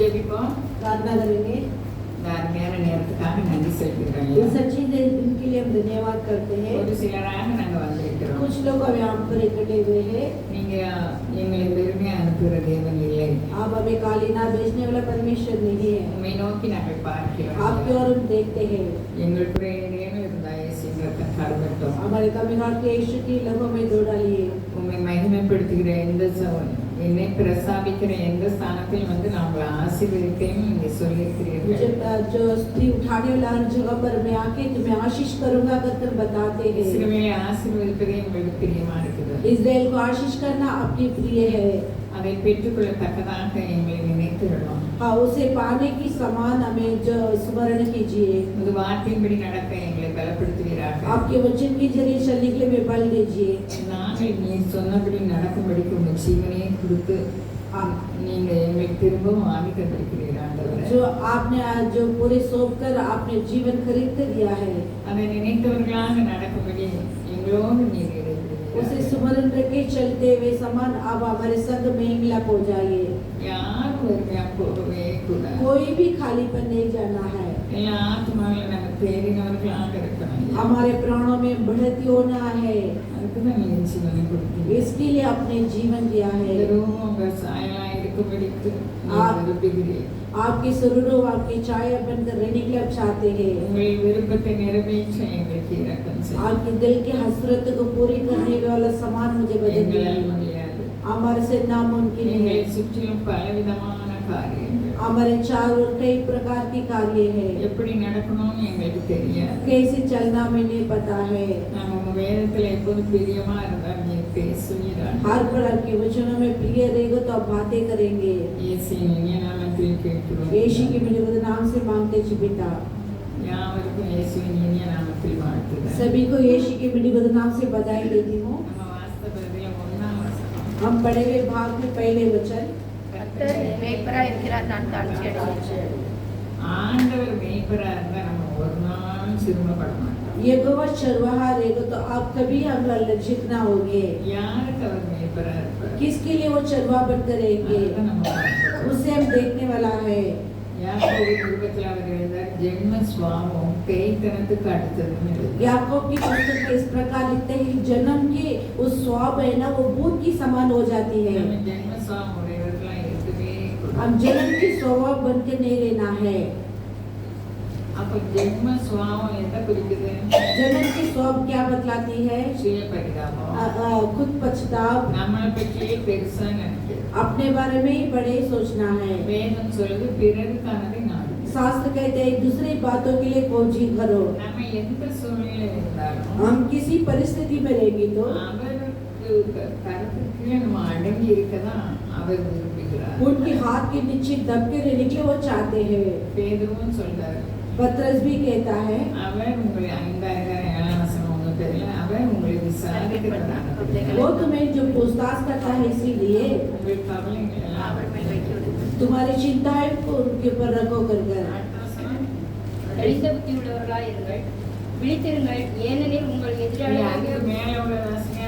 ஜெபிப்போம். प्रार्थना करेंगे। இந்த அருமையான நேரத்துக்காக நன்றி செலுத்துகிறோம். इस अच्छी दिन के लिए हम धन्यवाद करते हैं। ஒரு சிலராக நாங்க வந்திருக்கிறோம். कुछ लोग अब यहाँ पर इकट्ठे हुए हैं। நீங்க எங்களை வெறுமையா அனுப்புகிற தேவன் இல்லை. आप हमें काली ना भेजने वाला परमेश्वर नहीं है। உம்மை நோக்கி நாங்கள் பார்க்கிறோம். आपकी ओर हम देखते हैं। எங்களுக்குள்ளே ஏதேனும் இருந்தா இயேசுவின் ரத்தம் கழுவட்டும். हमारे कमी हाथ के यीशु की लहू में धो डालिए। உம்மை மகிமைப்படுத்துகிற எந்த என்னை பிரசாபிக்கிற எந்த ஸ்தானத்தில் வந்து நான் உங்களை ஆசீர்வதிப்பேன்னு நீங்க சொல்லியிருக்கிறீர்கள். जो स्त्री उठाने वाला हर जगह पर मैं आके तुम्हें आशीष करूंगा कर बताते हैं। இஸ்ரவேலை ஆசீர்வதிப்பதே உங்களுக்கு பிரியமா இருக்குது. इस्राएल को आशीष करना आपकी प्रिय है। அதை பெற்றுக்கொள்ளத்தக்கதாக எங்களை நினைத்துள்ளோம். हाँ, उसे पाने की समान हमें जो स्मरण कीजिए। உமது வார்த்தையின்படி நடக்க எங்களை பலப்படுத்துவீராக. आपके वचन के जरिए चलने के लिए बल दीजिए। நாங்கள் நீர் சொன்னபடி நடக்கும்படிக்கு உங்க ஜீவனையை கொடுத்து நீங்க எங்களுக்கு திரும்பவும் ஆவி தந்திருக்கிறீர்கள் ஆண்டவரே. जो आपने जो पूरे सौंप कर आपने जीवन खरीद कर दिया है, அதை நினைத்தவர்களாக நடக்கும்படி எங்களோடு நீர் उसे स्मरण रखे चलते हुए समान अब हमारे संग में मिलाप हो जाइए। யாரும் வெறுமையா போகவே கூடாது. कोई भी खाली पर नहीं जाना है। எல்லா ஆத்மாவில நாங்கள் தேறினவர்களாக இருக்கணும். हमारे प्राणों में बढ़ती होना है। அதுக்குதான் நீங்க ஜீவனை கொடுத்தீங்க. इसके लिए आपने जीवन दिया है। வெறும் உங்க சாயலா இருக்கும்படிக்கு நீர் விரும்புகிறீர். आपके स्वरूप आपकी छाया बनकर रहने के लिए आप चाहते हैं। உங்கள் விருப்பத்தை நிறைவேற்ற எங்களுக்கு இரக்கம் செய்யுங்க. आपके दिल की हसरत को पूरी करने वाला समान मुझे बदल எங்களால் दीजिए। முடியாது. हमारे से नामुमकिन है। எங்களை சுற்றிலும் பலவிதமான காரியங்கள். हमारे चारों ओर कई प्रकार के कार्य है। எப்படி நடக்கணும்னு எங்களுக்கு தெரியாது. कैसे चलना हमें नहीं पता है। நாங்க உங்க வேதத்துல எப்போது பிரியமா இருந்தா நீர் பேசுவீராக. हर प्रकार के वचनों में प्रिय रहेगा तो आप बातें करेंगे। இயேசுவின் இனிய நாமத்தில் கேட்கிறோம். यीशु के मिलकर नाम से मांगते हैं पिता। யாவருக்கும் இயேசுவின் இனிய நாமத்தில் வாழ்த்துக்கள். सभी को यीशु के मिलकर नाम से बधाई देती हूँ। நம்ம வாஸ்தவத்துல ஒண்ணாம் வசனம். हम पढ़े हुए भाग में पहले वचन, கர்த்தர் மேய்ப்பராய் இருக்கிறார், நான் தாழ்ச்சி அடைகிறேன். ஆண்டவர் மேய்ப்பரா இருந்தா நம்ம ஒரு நாளும் சிறுமப்பட மாட்டோம். यहोवा चरवाहा रहेगा तो आप कभी हम लज्जित ना होंगे। யாருக்கு அவர் மேய்ப்பரா இருப்பார்? किसके लिए वो चरवाहा बनकर रहेंगे, அதுதான் நம்ம பார்க்கிறோம். उसे हम देखने वाला है। யாக்கோபு நிருபத்தில் அவர் எழுதார், ஜென்ம சுவாபம் பேய்த்தனத்துக்கு அடுத்ததுன்னு எழுதுறார். याकूब की पुस्तक में इस प्रकार लिखते हैं, जन्म की उस स्वाब है ना वो भूत की समान हो जाती है। நம்ம ஜென்ம சுவாபம் உடையவர்களாக இருக்கவே கூடாது. हम जन्म की स्वभाव बनकर नहीं रहना है। அப்ப ஜென்ம சுவாபம் எதை குறிக்குது? जन्म की स्वाब क्या बतलाती है? சுய பரிதாபம். खुद पछताव, நம்மளை பற்றியே பெருசா நினைக்கிறது. अपने बारे में ही बड़े सोचना है। வேதம் சொல்லுது பிறருக்கானதை நாடு. शास्त्र कहते हैं दूसरी बातों के लिए खोजी करो। நம்ம எந்த சூழ்நிலை இருந்தாலும் हम किसी परिस्थिति में रहेंगे तो அவருக்கு கருத்துக்கு நம்ம அடங்கி இருக்கதான் அவர் விரும்புகிறார். उनके हाथ के नीचे दबके रहने के लिए वो चाहते हैं। பேதுருவும் சொல்றாரு, पतरस भी कहता है, அவர் உங்களை 5,000 ஒண்ணு தெரியல, அவர் உங்களை விசாரிக்கிறார். वो तुम्हें जो पूछताछ करता है इसीलिए உங்கள் கவலைகள் எல்லாம் அவர் மேல் வைக்கிறது. तुम्हारी चिंताएं को उनके ऊपर रखो कर कर। தெளிந்த புத்தி உள்ளவர்களாய் இருங்கள், விழித்திருங்கள், ஏனெனில் உங்கள் எதிராளியாக மேல உள்ள வாசிங்க.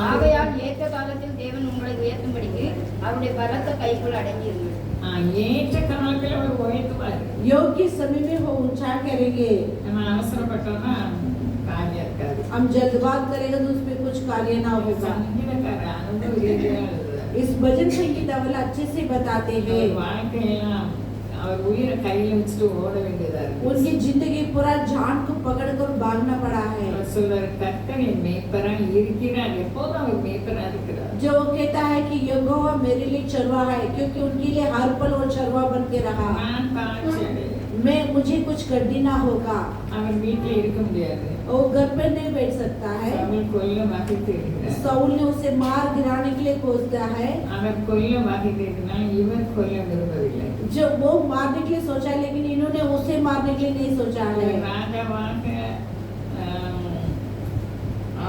ஆகையால் ஏற்ற காலத்தில் தேவன் உங்களை உயர்த்தும்படிக்கு அவருடைய பலத்த கைக்குள் அடங்கியிருங்கள். ஏற்ற காலத்துல அவர் உயர்த்துவார். योग्य समय में वो ऊंचा करेंगे। நம்ம அவசரப்பட்டோம்னா காரியம் இருக்காது. हम जल्दबाज करेंगे तो उसमें कुछ कार्य ना होगा। சங்கீதக்கார அனுபவ ரீதியா எழுதுறார். इस भजन संगीत वाला अच्छे से बताते हैं। அவர் வாழ்க்கையெல்லாம் அவர் உயிரை கையில வச்சுட்டு ஓட வேண்டியதா இருக்கு. उनकी जिंदगी पूरा जान को पकड़कर भागना पड़ा है। அவர் சொல்றாரு, கர்த்தர் என் மேய்ப்பரா இருக்கிறார், எப்போதும் அவர் மேய்ப்பரா இருக்கிறார். जो वो कहता है कि यहोवा मेरे लिए चरवाहा है, क्योंकि उनके लिए हर पल वो चरवाहा बन के रहा। நான் தாழ்ச்சி அடைகிறேன். मुझे कुछ करनी ना होगा। அவர் வீட்டுல இருக்க முடியாது. वो घर पे नहीं बैठ सकता है। அவர் கொல்ல வகைத்து இருக்கிறார். साउल ने उसे मार गिराने के लिए खोजता है। அவர் கொல்ல வகைத்து இருக்கிறார், இவர் கொல்ல விரும்பவில்லை. जो वो मारने के लिए सोचा है, लेकिन इन्होंने उसे मारने के लिए नहीं सोचा है। ராஜாவாக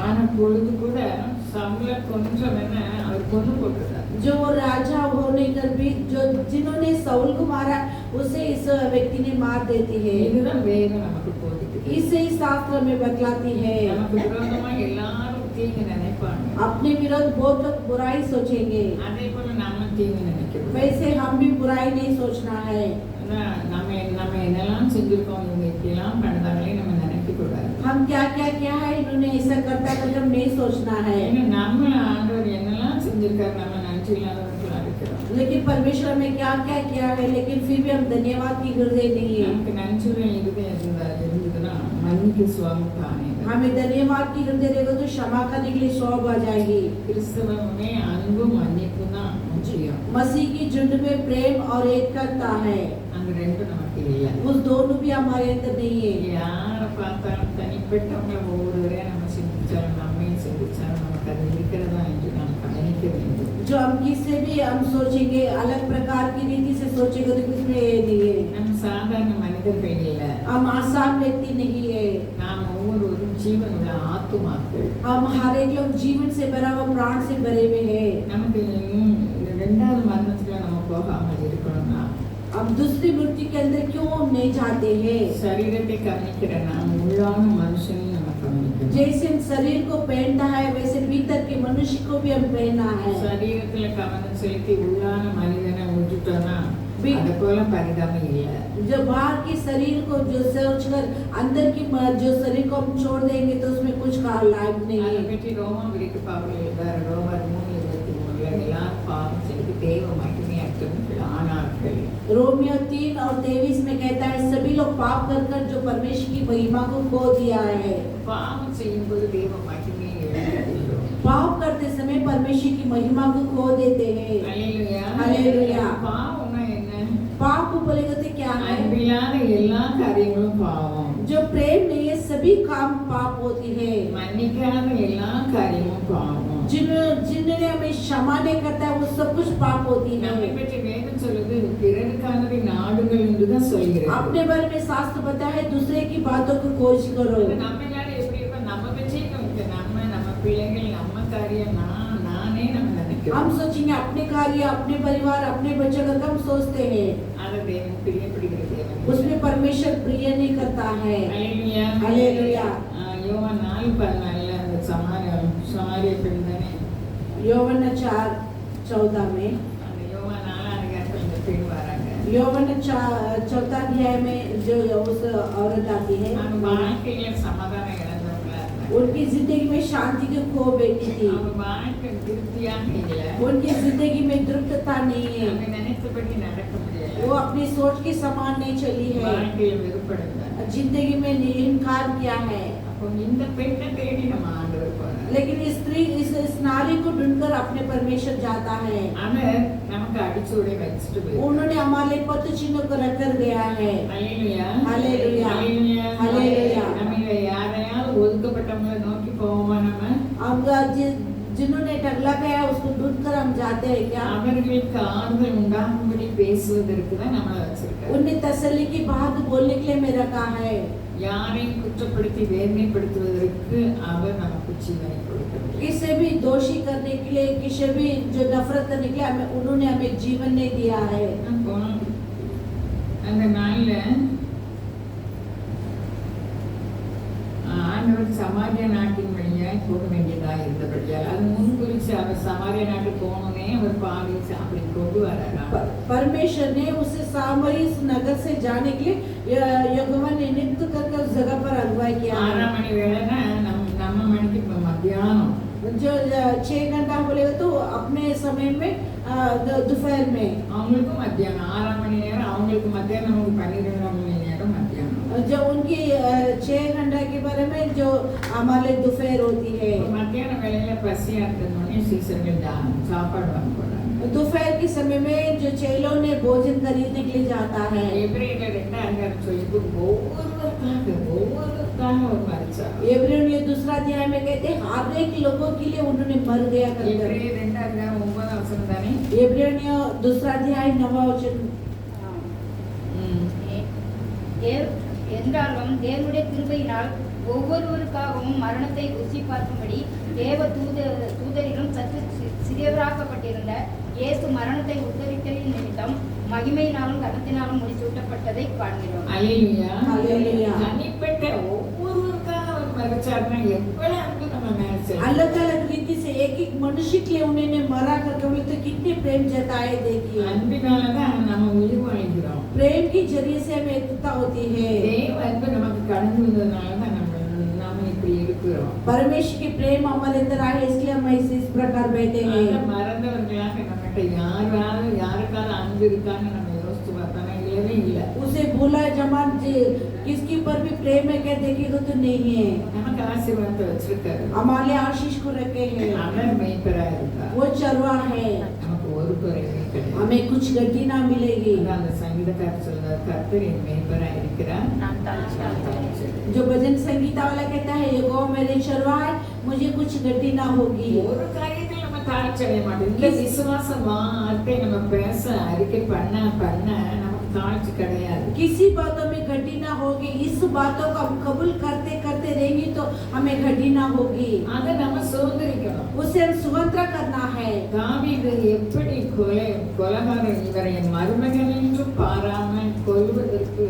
ஆன பொழுது கூட சவுல கொன்றவன அவர் கொண்டு போட்டுறார். जो राजा होने कर भी जो जिन्होंने साउल को मारा उसे इस व्यक्ति ने मार देती है। இதுதான் வேதம் நமக்கு போதிக்குது. इसे शास्त्र में बतलाती है। நமக்கு விரோதமா எல்லாரும் தீங்கு நினைப்பாங்க. अपने विरुद्ध बहुत लोग बुराई सोचेंगे, அதே போல நாம தீங்கு நினைக்கக்கூடாது. वैसे हम भी बुराई नहीं सोचना है। அதான் நம்ம என்னெல்லாம் செஞ்சிருக்கோம், இவங்க இப்படிலாம் பண்ணதாங்களே நம்ம நினைக்கக்கூடாது. हम क्या क्या किया है, इन्होंने ऐसा करता करके हम नहीं सोचना है। ஏன்னா நம்ம ஆண்டவர் என்னெல்லாம் செஞ்சிருக்காரு, நம்ம நன்றி இல்லாதவர்களா இருக்கிறோம். लेकिन परमेश्वर में क्या क्या किया है, लेकिन फिर भी हम धन्यवाद की हृदय नहीं है। நமக்கு நன்றியுள்ள இருதயம் இருந்ததுன்னா மன்னிக்கு சுவாமி தானே. हमें धन्यवाद की हृदय रहेगा तो क्षमा करने के लिए सौंप आ जाएगी। கிறிஸ்தவமே அன்பும் மன்னிப்பும் தான் முக்கியம். मसीह की झुंड में प्रेम और एकता है, அந்த ரெண்டும் நமக்கு இல்லை. उस दोनों भी हमारे अंदर नहीं है। யாரை பார்த்தாலும் தனிப்பட்டவங்களை ஒவ்வொருவரையும் நம்ம சிந்திச்சாலும் நம்மையும் சிந்திச்சாலும் நமக்கு அது இருக்கிறதா என்று நாம் கவனிக்க வேண்டும். जो हम किससे भी हम सोचेंगे, अलग प्रकार की रीति से सोचेंगे तो कुछ में ये नहीं है। நம்ம சாதாரண மனிதர்கள் இல்லை. हम आसान व्यक्ति नहीं है। நாம் ஒவ்வொருவரும் ஜீவனுள்ள ஆத்துமாக்கள். हम हर एक लोग जीवन से भरा हुआ, प्राण से भरे हुए हैं। நமக்கு இந்த ரெண்டாவது மரணத்துல நம்ம போகாமல் இருக்கணும்னா अब दूसरी मृत्यु के अंदर क्यों हम नहीं जाते हैं? சரீரத்தை கவனிக்கிற நாம் உள்ளான மனுஷனையும் நம்ம கவனிக்கணும். जैसे हम शरीर को पहनता है, वैसे भीतर के मनुष्य को भी हम पहनना है। சரீரத்துல கவனம் செலுத்தி உள்ளான மனிதனை விட்டுட்டோம்னா அது போல பரிதாபம் இல்லை. जो बाहर के शरीर को जो सोचकर अंदर की जो शरीर को हम छोड़ देंगे तो उसमें कुछ का लाभ नहीं அதை है। பற்றி ரோமாபுரிக்கு பவுல் எழுதுறார். ரோமர் 3:23 எல்லாரும் பாவம் செய்து தேவ மகிமையற்றவர்கள் ஆனார்கள். रोमियो 3 और 23 में कहता है सभी लोग पाप कर कर जो परमेश्वर की महिमा को खो दिया है। பாவம் செய்யும்போது தேவ மகிமையை இழக்கிறோம். पाप करते समय परमेश्वर की महिमा को खो देते हैं। அல்லேலூயா. அல்லேலூயா. பாவம்னா என்ன? पाप बोलेगा तो क्या है? அன்பில்லாத எல்லா காரியங்களும் பாவம். जो प्रेम नहीं है सभी काम पाप होती है। மன்னிக்காத எல்லா காரியமும் பாவம். जिन्होंने हमें क्षमा नहीं करता है वो सब कुछ पाप होती நம்மை है। பற்றி வேதம் சொல்லுது பிறருக்கானதை நாடுகள் என்று தான் சொல்கிறது. अपने बारे में शास्त्र बताया है दूसरे की बातों को खोज करो। நம்ம எல்லாரும் எப்படி இருப்போம், நம்ம பற்றி நம்ம பிள்ளைகள் நம்ம காரியம் நானே நம்ம நினைக்கிறோம். हम सोचेंगे अपने कार्य, अपने परिवार, अपने बच्चों का कम सोचते हैं। அதை தேவன் பிரியப்படுகிற தேவன். उसमें परमेश्वर प्रिय नहीं करता है। அல்லேலூயா. हालेलुया। யோவான் 4:14 அந்த சமாரிய பெண் தானே. यौवन 4:14 में அந்த யோவான் 4 அதிகாரத்துல இந்த பெண் வராங்க. यौवन 4 अध्याय में जो उस औरत आती है, அவங்க வாழ்க்கையில சமாதானம் இழந்தவங்களா இருந்தாங்க. उनकी जिंदगी में शांति की खो बैठी थी। அவங்க வாழ்க்கை திருப்தியாக இல்லை. उनकी जिंदगी में तृप्तता नहीं है। அவங்க நினைத்தபடி நடக்க முடியல. वो अपनी सोच के समान नहीं चली है। வாழ்க்கையில வெறுப்படைந்தாங்க. जिंदगी में इनकार किया है। அப்போ இந்த பெண்ணை தேடி நம்ம ஆண்டவர் போறார். लेकिन स्त्री इस नारी को ढूंढकर अपने परमेश्वर जाता है। அவர் நமக்கு அடிச்சுவடை வச்சுட்டு போய் उन्होंने हमारे पद चिन्ह को रख कर गया है। அல்லேலூயா. அல்லேலூயா. அல்லேலூயா. அல்லேலூயா. நம்ம யாரையாவது ஒதுக்கப்பட்டவங்களை நோக்கி போவோமா நம்ம? अब जिन्होंने टगला गया उसको ढूंढकर हम जाते हैं क्या? அவர்களுக்கு ஆறுதல் உண்டாகும்படி பேசுவதற்கு தான் நம்மளை வச்சிருக்காரு. उन्हें तसल्ली की बात बोलने के लिए मैं रखा है। யாரையும் குற்றப்படுத்தி வேதனைப்படுத்துவதற்கு அவர் நமக்கு ஜீவனை கொடுக்கிறார். किसे भी दोषी करने के लिए, किसे भी जो नफरत करने के लिए उन्होंने हमें जीवन नहीं दिया है। அப்போ அந்த நாள்ல ஆண்டவர் சமாரிய நாட்டின் வழியாய் போக வேண்டியதா இருந்தபடியால் அது முன்குறிச்சு அவர் சமாரிய நாட்டுக்கு போகணுன்னே அவர் பாடி அப்படி கொண்டு வராராம். परमेश्वर ने उसे सामरी नगर से जाने के लिए यहोवा ने नियुक्त करके उस जगह पर अगुवाई किया। 6 மணி வேளைன்னா நம்ம மணிக்கு இப்போ மத்தியானம். जो 6 घंटा बोलेगा तो अपने समय में दोपहर में, அவங்களுக்கும் மத்தியானம் 6 மணி நேரம், அவங்களுக்கு மத்தியானம், நமக்கு 12 மணி நேரம் மத்தியானம். जो उनकी 6 घंटा के बारे में जो हमारे दोपहर होती है। மத்தியான வேளையில பசியா இருந்ததுனே சீசர்கள் சாப்பாடு வாங்க போறாங்க. दोपहर के समय में जो चेलों ने भोजन खरीदने के लिए जाता है। எபிரேயர் 2 அதிகாரம் சொல்லுது ஒவ்வொருவருக்காக ஒரு மரிச்சார். एब्रियों ने दूसरा अध्याय में कहते हैं हर एक लोगों के लिए उन्होंने मर गया करके। எபிரேயர் 2 அதிகாரம் 9 வசனம் தானே. एब्रियों ने दूसरा अध्याय 9 वचन। என்றாலும் தேவனுடைய கிருபையினால் ஒவ்வொருவருக்காகவும் மரணத்தை ருசி பார்க்கும்படி தேவ தூதரிலும் சற்று சிறியவராக்கப்பட்டிருந்த இயேசு மரணத்தை உத்தரித்தலின் நிமித்தம் மகிமையினாலும் கனத்தினாலும் முடிசூட்டப்பட்டதை காண்கிறோம். அல்லேலூயா. அல்லேலூயா. தனிப்பட்ட ஒவ்வொருவருக்காக அவர் மரிச்சார்னா எவ்வளவு அன்பு நம்ம நினைச்சேன். अलग अलग रीति से एक एक मनुष्य के लिए उन्होंने मरा करके बोले तो कितने प्रेम जताए देखिए। அன்பினாலதான் நம்ம உயிர் வாழ்கிறோம். प्रेम के जरिए से हमें एकता होती है। தேவ அன்பு நமக்கு கடந்து வந்ததுனாலதான் நாம இப்படி இருக்கிறோம். परमेश्वर की प्रेम हमारे अंदर आए इसलिए हम इस प्रकार बैठे हैं। அதை மறந்தவர்களாக நம்மகிட்ட யாருக்காவது அன்பு இருக்கான்னு நம்ம யோசிச்சு பார்த்தோம்னா இல்லவே இல்லை. उसे भूला जमान किसके ऊपर भी प्रेम है क्या देखेगा तो नहीं है। நமக்கு ஆசீர்வாதத்தை வச்சிருக்காரு. हमारे आशीष को रखे हैं। அவர் மெய்ப்பரா இருக்கா. वो चरवा है। நமக்கு ஒரு குறைவே கிடையாது. हमें कुछ गड्डी ना मिलेगी। அந்த சங்கீதக்காரர் சொல்றார், கர்த்தர் என் மெய்ப்பரா இருக்கிறார். जो भजन संगीता वाला कहता है ये गौ मेरे चरवा है मुझे कुछ गड्डी ना होगी। ஒரு காரியத்தில் நம்ம தாழ்ச்சடைய மாட்டோம். இந்த விசுவாச வார்த்தை நம்ம பேச அறிக்கை பண்ண நமக்கு தாழ்ச்சி கிடையாது. किसी बातों में गड्डी ना होगी। इस बातों को हम कबूल करते करते रहेंगे तो हमें गड्डी ना होगी। அதை நம்ம சுதந்திரிக்கணும். उसे हम स्वतंत्र करना है। தாவீது எப்படி கொலைகாரன் இவரை மருமகன் என்றும் பாராமல் கொல்வதற்கு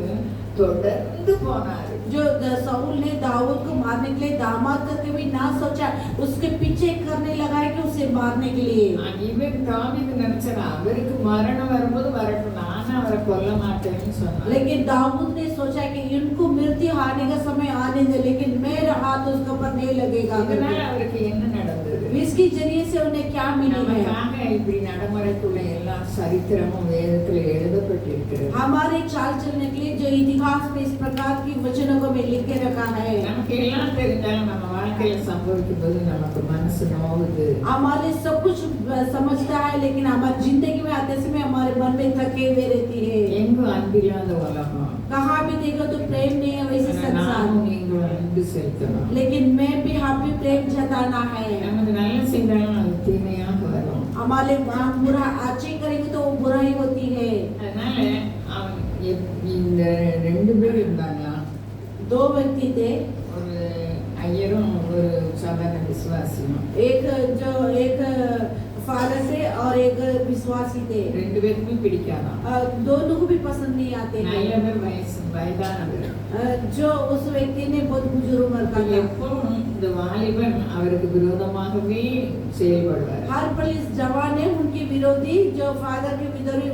தொடர்ந்து போனார். जो साउल ने दाऊद को मारने के लिए दामाद करके भी ना सोचा उसके पीछे करने लगा है कि उसे मारने के लिए। இவர் தாவீது நினைச்சாரு அவருக்கு மரணம் வரும்போது வரட்டும், நானும் அவரை கொல்ல மாட்டேன்னு சொன்னார். लेकिन दाऊद ने सोचा कि इनको मृत्यु आने का समय आने दे लेकिन मेरा हाथ उसके ऊपर नहीं लगेगा। இதனால அவருக்கு என்ன நடந்தது? इसके जरिए से उन्हें क्या मिली है? நமக்காக இப்படி நடைமுறைக்குள்ள எல்லா சரித்திரமும் வேதத்துல எழுதப்பட்டிருக்கிறது. हमारे चाल चलने के लिए जो इतिहास में इस प्रकार की वचनों को में लिख के रखा है। நமக்கு எல்லாம் தெரிஞ்சாலும் நம்ம வாழ்க்கையில சம்பவிக்கும் போது நமக்கு மனசு நோவுது. हमारे सब कुछ समझता है लेकिन हमारी जिंदगी में आते समय हमारे मन में थके हुए रहती है। எங்க அன்பில்லாத உலகம். कहाँ भी देखो तो प्रेम नहीं है वैसे संसार। நாமும் நீங்களும் அன்பு செலுத்தணும். लेकिन मैं भी आप भी प्रेम जताना है। நமக்கு நல்ல செய்தாலும் அது தீமையாக வரும். हमारे हम बुरा अच्छे करेंगे तो वो बुराई होती है। அதனால அவன் இந்த ரெண்டு பேர் இருந்தாங்களா, दो व्यक्ति थे, ஒரு ஐயரும் ஒரு சாதாரண விசுவாசியும். एक फादर थे और एक विश्वासी थे। ரெண்டு பேருக்குமே பிடிக்காதான். दोनों को भी पसंद नहीं आते हैं। நல்லவர் வயதானவர். जो उस व्यक्ति ने बहुत बुजुर्ग उम्र का था। எப்பவும் இந்த வாலிபன் அவருக்கு விரோதமாகவே செயல்படுவார். हर पल इस जवान ने उनके विरोधी जो फादर के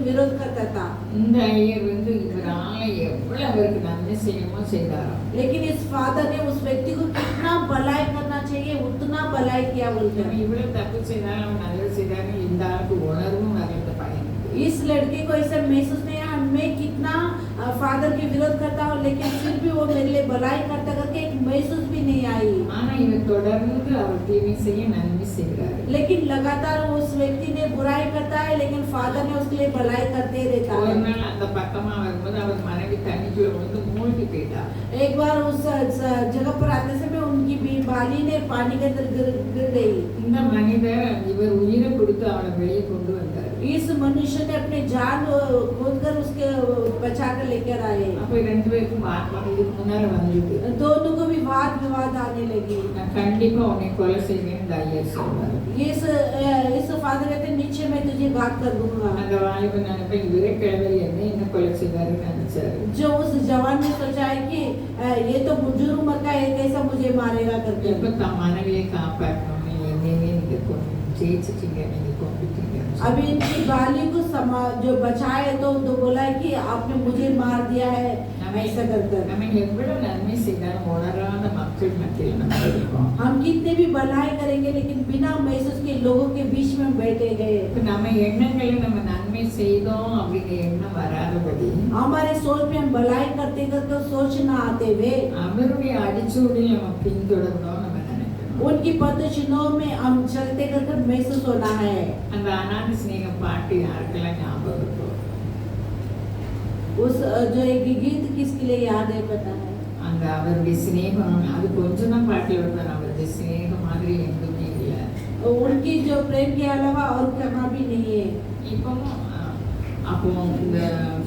विरोध करता था। இந்த ஐயர் இவரால எவ்வளவு அவருக்கு நன்மை செய்யணுமோ செய்தாராம். लेकिन इस फादर ने उस व्यक्ति को कितना भलाई करना चाहिए उतना भलाई किया बोलते हैं। இவ்வளவு தப்பு செய்தாலும் அவன் நல்லது செய்தாலும் இந்த ஆளுக்கு உணர்வும் வரல பையன். इस लड़के को ऐसा महसूस नहीं है मैं कितना फादर के विरोध करता हूँ लेकिन फिर भी वो मेरे लिए भलाई करता करके एक महसूस भी नहीं आई। ஆனா இவன் தொடர்ந்து அவர் தீமை செய்ய நன்மை செய்கிறார். लेकिन लगातार उस व्यक्ति ने बुराई करता है लेकिन फादर ने उसके लिए भलाई करते रहता ஒரு है। நாள் அந்த பக்கமா வரும்போது அவர் மனைவி தண்ணிக்குள்ள வந்து மூழ்கி போயிட்டா. एक बार उस जगह पर आते समय उनकी बाली ने पानी के अंदर गिर गई। இந்த மனிதர் இவர் உயிரை கொடுத்து அவளை வெளியே கொண்டு வந்தார். इस मनुष्य ने अपने जान खोद कर उसके बचा कर लेकर आए। அப்ப ரெண்டு பேருக்கும் இதுக்கு முன்னால வந்தது. दोनों को भी वाद विवाद आने लगी। நான் கண்டிப்பா உன்னை கொலை செய்வேன்னு இந்த ஐயர் சொல்றாரு. इस फादर कहते नीचे मैं तुझे घात कर दूंगा। அந்த வாலிபன் நினைப்ப இவரே கிழவர் என்ன என்ன கொலை செய்வாருன்னு நினைச்சாரு. जो उस जवान ने सोचा है कि ये तो बुजुर्ग उम्र का है कैसा मुझे मारेगा करके। இப்ப தான் மனைவியை காப்பாற்றணும், என்னையே நீங்க ஜெயிச்சிட்டீங்க, நீங்க கொண்டுட்டீங்க. अभी इनकी बाली को जो बचाए तो बोला है कि आपने मुझे मार दिया है ऐसा कर। நம்ம எவ்வளவு நன்மை செய்தாலும் உணராத மக்கள் மத்தியில் நம்ம இருக்கோம். हम कितने भी भलाई करेंगे लेकिन बिना महसूस के लोगों के बीच में बैठे गए। இப்ப நம்ம எண்ணங்களை நம்ம நன்மை செய்தோம் அப்படிங்கிற எண்ணம் வராதபடி हमारे सोच में हम भलाई करते करते सोच ना आते हुए அவருடைய அடிச்சூடில் நம்ம பின்தொடர்ந்தோம் நம்ம நினைக்கணும். उनकी पदचिन्हों में हम चलते करके महसूस होना है। அந்த அநாத ஸ்நேகம் பாட்டு யாருக்கெல்லாம் ஞாபகம் இருக்கும்? उस जो एक गीत किसके लिए याद है पता है? அந்த அவருடைய சிநேகம் அது கொஞ்சம் தான் பாட்டில் வருவார். அவருடைய சிநேகம் மாதிரி எங்குமே இல்லை. उनकी जो प्रेम के अलावा और कहाँ भी नहीं है। இப்பவும் அப்போ இந்த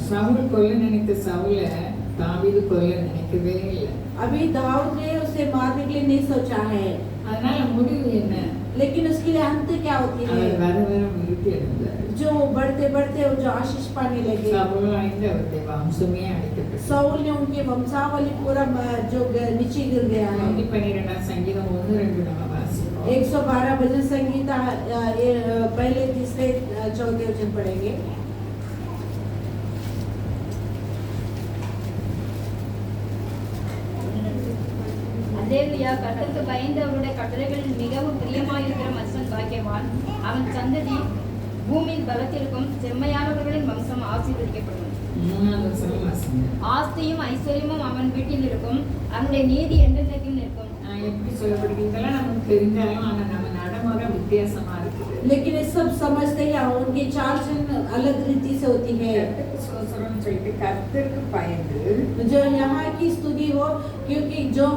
சவுல் கொல்ல நினைத்த சவுல தாவீது கொல்ல நினைக்கவே இல்லை. अभी दाऊद ने उसे मारने के लिए नहीं सोचा है। அதனால முடிவு என்ன? लेकिन उसके लिए अंत क्या होती है? அவர் வர வர விருத்தி அடைந்தார். जो बढ़ते बढ़ते जो आशीष पाने लगे। சவுல் அழிந்து அவருடைய வம்சமே அழிக்கப்பட்டது. साउल ने उनके वंशावली पूरा जो नीचे गिर गया है। 12 சங்கீதம் 1-2 நம்ம 112 भजन संगीता ये पहले तीसरे चौथे वचन पढ़ेंगे। அல்லேலூயா. கர்த்தருக்கு பயந்து அவருடைய கட்டளைகளில் மிகவும் பிரியமாயிருக்கிற மனுஷன் பாக்கியவான். அவன் சந்ததி பூமியில் பலத்திற்கும் செம்மையானவர்களின் வம்சம் ஆசீர்வதிக்கப்படும். ஆஸ்தியும் ஐஸ்வர்யமும் அவன் வீட்டில் இருக்கும். அவனுடைய நீதி என்றென்றைக்கும் நிற்கும். எப்படி சொல்லப்படுகிறதெல்லாம் நமக்கு தெரிஞ்சாலும் ஆனா நம்ம நடைமுறை வித்தியாசமா இருக்குது. लेकिन ये सब समझते हैं उनकी चाल चलन अलग रीति से होती है। சோசரம்னு சொல்லிட்டு கர்த்தருக்கு பயந்து जो यहाँ की स्तुति हो, क्योंकि जो